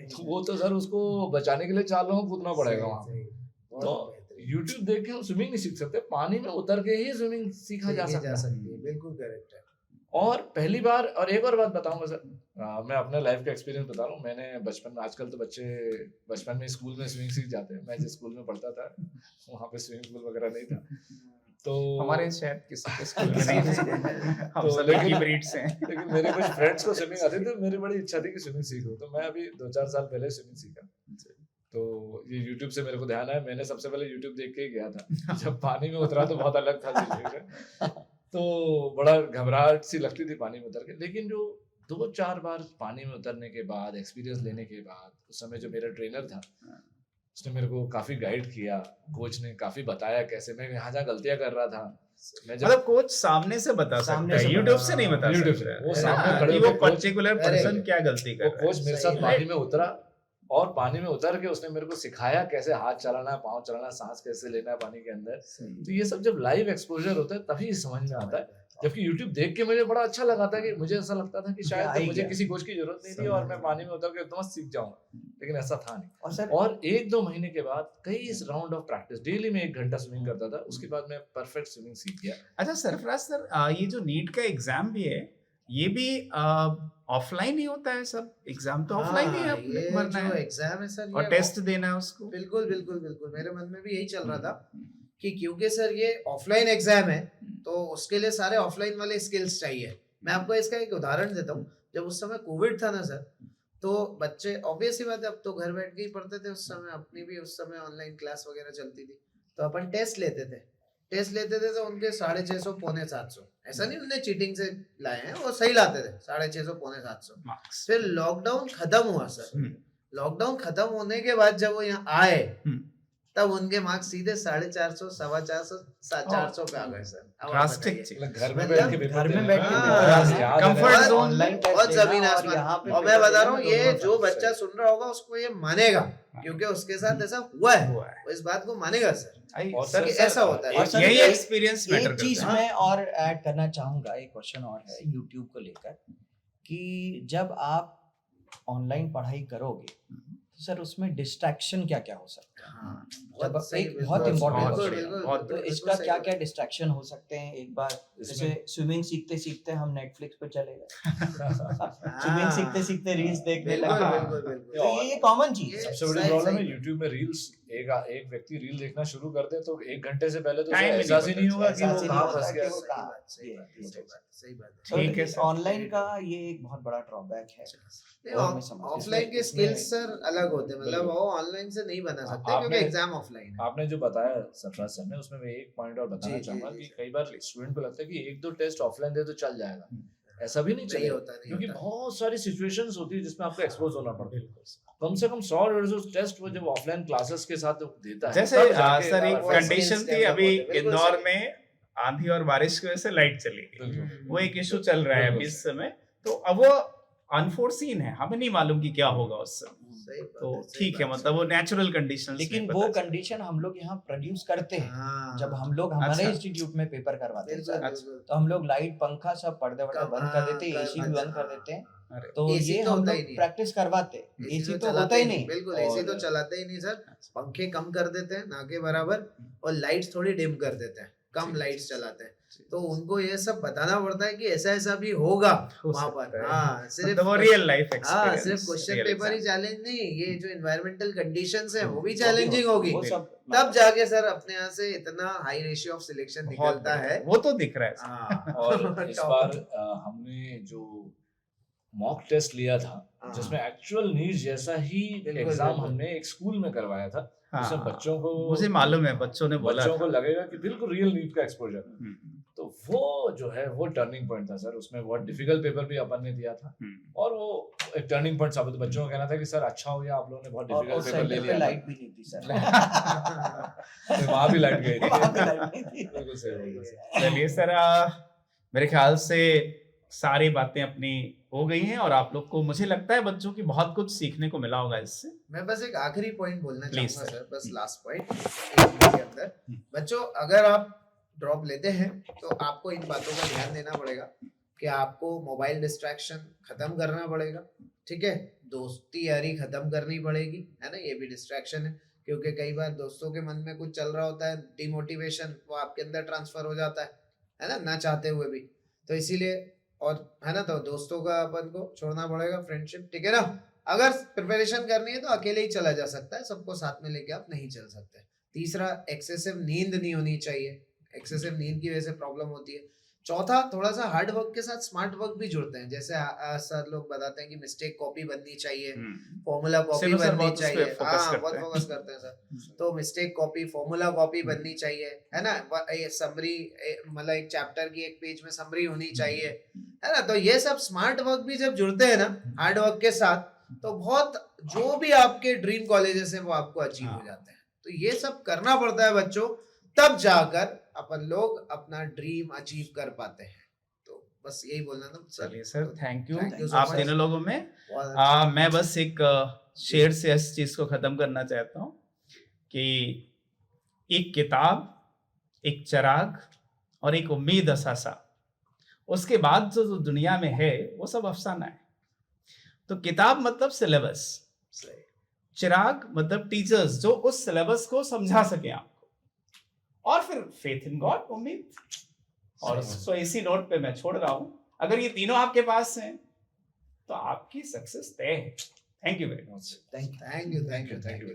तो वो तो सर उसको बचाने के लिए 4 लोगों को कूदना पड़ेगा वहां। तो यूट्यूब देख के हम स्विमिंग नहीं सीख सकते, पानी में उतर के ही स्विमिंग सीखा जा सकता है। बिल्कुल करेक्ट है। और पहली बार, और एक और बात बताऊंगा सर, मैं अपने लाइफ का एक्सपीरियंस बता रहा हूँ। मैंने बचपन में, आजकल तो बच्चे बचपन में स्कूल में स्विमिंग सीख जाते हैं, मैं जिस स्कूल में पढ़ता था वहाँ पे स्विमिंग पूल वगैरह नहीं था, तो हमारे शायद किसी के स्कूल में नहीं थे, हम तो सब लेकिन- की ब्रीड से हैं। लेकिन मेरे कुछ फ्रेंड्स को स्विमिंग आती थी, मेरी बड़ी इच्छा थी कि स्विमिंग सीखूं, तो मैं अभी 2-4 साल पहले स्विमिंग सीखा। तो ये यूट्यूब से मेरे को ध्यान आया, मैंने सबसे पहले यूट्यूब देख के ही गया था। जब पानी में उतरा तो बहुत अलग था सिचुएशन, तो बड़ा घबराहट सी लगती थी पानी में उतर के। लेकिन जो 2-4 बार पानी में उतरने के बाद, एक्सपीरियंस लेने के बाद, उस समय जो मेरा ट्रेनर था उसने मेरे को काफी गाइड किया, कोच ने काफी बताया कैसे मैं यहाँ जहाँ गलतियां कर रहा था। मैं जब मतलब कोच सामने से बता सामने सकता है, से यूट्यूब बता- से नहीं बता YouTube सकता से। है। वो है सामने ना, खड़े कि होके वो कोच- पर्टिकुलर अरे, पर्सन क्या गलती कर वो रहा है। कोच मेरे साथ सही पानी में उतरा और पानी में उतर के उसने मेरे को सिखाया कैसे हाथ चलाना है, पाँव चलाना है, सांस कैसे लेना है पानी के अंदर। तो ये सब जब लाइव एक्सपोजर होता है तभी समझ में आता है। जबकि YouTube देख के मुझे बड़ा अच्छा लगा था कि मुझे ऐसा लगता था कि शायद आ ही मुझे गया। किसी कोच की जरूरत नहीं थी और मैं पानी में उतर के एकदम सीख जाऊंगा, लेकिन ऐसा था नहीं। और सर और 1-2 महीने के बाद कई राउंड ऑफ प्रैक्टिस, डेली में 1 घंटा स्विमिंग करता था, उसके बाद मैं परफेक्ट स्विमिंग सीख गया। अच्छा सरफराज सर, ये जो नीट का एग्जाम भी है, ये भी ऑफलाइन ही होता है सब? एग्जाम तो ऑफलाइन ही है, ये भरना जो है एग्जाम है सर, और ये टेस्ट देना है उसको। बिल्कुल बिल्कुल बिल्कुल मेरे मन में भी यही चल रहा था कि क्योंकि सर ये ऑफलाइन एग्जाम है तो उसके लिए सारे ऑफलाइन वाले स्किल्स चाहिए। मैं आपको इसका एक उदाहरण देता हूँ। जब उस समय कोविड था ना सर, तो बच्चे ऑब्वियस ही बात है अब तो घर बैठ के ही पढ़ते थे। उस समय अपनी भी उस समय ऑनलाइन क्लास वगैरह चलती थी, तो अपन टेस्ट लेते थे टेस्ट लेते थे तो उनके 650 पौने 700, ऐसा नहीं उन्होंने चीटिंग से लाए हैं, वो सही लाते थे 650 पौने 700। मार्क्स। फिर लॉकडाउन खत्म हुआ सर, लॉकडाउन खत्म होने के बाद जब वो यहाँ आए तब उनके मार्क्स सीधे 450, 450, 450 पे आ गए सर। अब आप ड्रास्टिक बताइए। चेंज। घर में मतलब बैठ के पेपर घर में देना। बैठ के हाँ, पेपर याद है comfort ना? zone ऑनलाइन बहुत जमीन यहाँ आसमान। पे और मैं पेपर बता रहा हूँ देना ये दोनों जो फर्क है। बच्चा सुन रहा होगा उसको ये मानेगा, क्योंकि उसके साथ ऐसा हुआ है, हुआ है। वो इस बात को मानेगा सर और सर कि ऐसा होता है। और सर, यही एक- एक्सपीरियंस मैटर एक चीज करता है। मैं और ऐड करना चाहूंगा, एक क्वेश्चन और है यूट्यूब को लेकर कि जब आप ऑनलाइन पढ़ाई करोगे तो सर उसमें डिस्ट्रैक्शन क्या क्या हो सकता है? हाँ, जब बहुत सही, एक बिल्कुल, बहुत important बिल्कुल, क्वेश्चन है। बिल्कुल, बहुत बिल्कुल, तो बिल्कुल इसका सही क्या बात क्या है। डिस्ट्रैक्शन हो सकते हैं? एक बार जैसे स्विमिंग सीखते सीखते हम नेटफ्लिक्स पे चले गए, स्विमिंग हाँ, सीखते सीखते रील्स देखने बिल्कुल, लगे, बिल्कुल, बिल्कुल। तो ये कॉमन चीज ये है। सबसे बड़ी सही- प्रॉब्लम है सही। यूट्यूब में रील्स। एक व्यक्ति रील देखना शुरू कर दे तो 1 घंटे से पहले तो Time उसे ही नहीं एहसास ही पता नहीं होगा कि एहसास वो ही कहाँ नहीं फंस होता गया। कि वो कहाँ- सही बात, ये- सही बात, सही बात। ठीक है सर। ऑनलाइन का ये एक बहुत बड़ा ड्रॉबैक है। नहीं, और मैं समझ- ऑफलाइन के इसमें- स्किल्स सर अलग होते हैं, मतलब बिल्कुल। वो ऑनलाइन से नहीं बना सकते आपने- क्योंकि एग्जाम ऑफलाइन है। आपने जो बताया सरफराज सर ने, उसमें मैं एक पॉइंट और बताना जी, जी, चाहूंगा जी, कि जी। कई बार स्टूडेंट को लगता है कि 1-2 टेस्ट ऑफलाइन दे तो चल जाएगा, ऐसा भी नहीं नहीं चलेगा, होता, नहीं क्योंकि होता। बहुत सारी सिचुएशंस होती है जिसमें आपको एक्सपोज होना पड़ता है। कम से कम 100-150 टेस्ट वो जब ऑफलाइन क्लासेस के साथ देता है जैसे तब जाके सर एक वो कंडीशन skills थी develop अभी होते हैं, बिल्कुल इंदौर सही। में आंधी और बारिश की वजह से लाइट चली गई, बिल्कुल। वो एक इशू चल रहा है बिल्कुल अभी इस समय। तो अब वो अनफोर्सीन है, हमें नहीं मालूम कि क्या होगा उस समय। सही बात तो है, सही ठीक है, बात मतलब वो नेचुरल कंडीशंस लेकिन वो कंडीशन हम लोग यहाँ प्रोड्यूस करते हैं। हाँ, जब हम लोग हमारे अच्छा। इंस्टीट्यूट में पेपर करवाते हैं बिल्कुल, सर, अच्छा। बिल्कुल। तो हम लोग लाइट पंखा सब पर्दे वर्दे कम- बंद कर देते हैं, हाँ, एसी भी अच्छा, बंद कर हाँ, देते हैं। अरे तो AC ये तो हम होता ही लोग नहीं। प्रैक्टिस करवाते हैं। एसी तो होता ही नहीं। बिल्कुल, एसी तो और- चलाते ही नहीं सर, पंखे कम कर देते हैं ना के बराबर, और लाइट्स थोड़ी डिम कर देते हैं, कम लाइट्स चलाते हैं। तो उनको ये सब बताना पड़ता है कि ऐसा ऐसा भी होगा वहां पर। हाँ, सिर्फ वो रियल लाइफ हाँ, एक्सपीरियंस, सिर्फ क्वेश्चन पेपर ही चैलेंज नहीं, ये जो एनवायरमेंटल कंडीशंस है वो भी चैलेंजिंग होगी, वो सब तब जाके सर अपने यहाँ से इतना हाई रेशियो ऑफ सिलेक्शन निकलता है। वो तो दिख रहा है। हाँ, और इस बार हमने जो मॉक टेस्ट लिया था हाँ। जिसमें एक्चुअल नीट जैसा ही बिल्कुल, एग्जाम बिल्कुल। हमने एक स्कूल में करवाया था, उसमें हाँ, बच्चों को मुझे मालूम है, बच्चों ने बोला बच्चों को था। लगेगा कि बिल्कुल रियल नीट का एक्सपोजर। तो वो जो है वो टर्निंग पॉइंट था सर, उसमें बहुत डिफिकल्ट पेपर भी अपन ने दिया था और वो एक टर्निंग पॉइंट साबित। बच्चों का कहना था कि सर अच्छा हो गया आप लोगों ने बहुत और डिफिकल्ट उस पेपर ले सेंटर पे लिया। लाइट भी नहीं थी सर। वहां भी लाइट गई थी। वहाँ पे लाइट नहीं थी। बिल्कुल सही, बिल्कुल सही। चलिए सर, मेरे ख्याल से सारी बातें अपनी हो गई हैं और आप लोग को, मुझे लगता है बच्चों की बहुत कुछ सीखने को मिला होगा इससे। मैं बस एक आखिरी पॉइंट बोलना Please, चाहूंगा sir. सर, बस लास्ट पॉइंट 1 मिनट के अंदर। बच्चों, अगर आप ड्रॉप लेते हैं तो आपको इन बातों का ध्यान देना पड़ेगा कि आपको मोबाइल डिस्ट्रैक्शन खत्म करना पड़ेगा, ठीक है, दोस्ती यारी खत्म करनी पड़ेगी, है ना, ये भी डिस्ट्रैक्शन है, क्योंकि कई बार दोस्तों के मन में कुछ चल रहा होता है, डिमोटिवेशन, वो आपके अंदर ट्रांसफर हो जाता है ना चाहते हुए भी। तो इसीलिए, और है ना, तो दोस्तों का अपन को छोड़ना पड़ेगा, फ्रेंडशिप, ठीक है ना। अगर प्रिपरेशन करनी है तो अकेले ही चला जा सकता है, सबको साथ में लेके आप नहीं चल सकते। तीसरा, एक्सेसिव नींद नहीं होनी चाहिए, एक्सेसिव नींद की वजह से प्रॉब्लम होती है। चौथा, थोड़ा सा हार्ड वर्क के साथ स्मार्ट वर्क भी जुड़ते हैं, जैसे सर लोग बताते हैं कि मिस्टेक कॉपी बननी चाहिए, फॉर्मूला कॉपी सिर्फ सर बननी बहुत उस पे चाहिए। focus हाँ, करते बहुत हैं। फोकस करते हैं सर। तो मिस्टेक कॉपी, फॉर्मूला कॉपी बननी चाहिए, है ना, ये समरी, मतलब एक चैप्टर की एक पेज में समरी होनी चाहिए, है ना। तो ये सब स्मार्ट वर्क भी जब जुड़ते हैं ना हार्ड वर्क के साथ, तो बहुत जो भी आपके ड्रीम कॉलेजेस हैं वो आपको अचीव हो जाते हैं। तो ये सब करना पड़ता है बच्चों, तब जाकर अपन लोग अपना ड्रीम अचीव कर पाते हैं। तो बस यही बोलना था सर। चलिए sir, thank you Thank you so आप much. तीनों लोगों में। बहुत अच्छा। मैं बस एक शेर से इस चीज को खत्म करना चाहता हूँ कि एक किताब, एक चिराग और एक उम्मीद असासा, उसके बाद जो दुनिया में है वो सब अफसाना है। तो किताब मतलब सिलेबस, चिराग मतलब टीचर्स जो उस सिलेबस को समझा सके आपको, और फिर फेथ इन गॉड, उम्मीद। और उसको इसी नोट पे मैं छोड़ रहा हूं। अगर ये तीनों आपके पास हैं तो आपकी सक्सेस तय है। Thank you very much. Thank you. Thank you, thank you, thank you.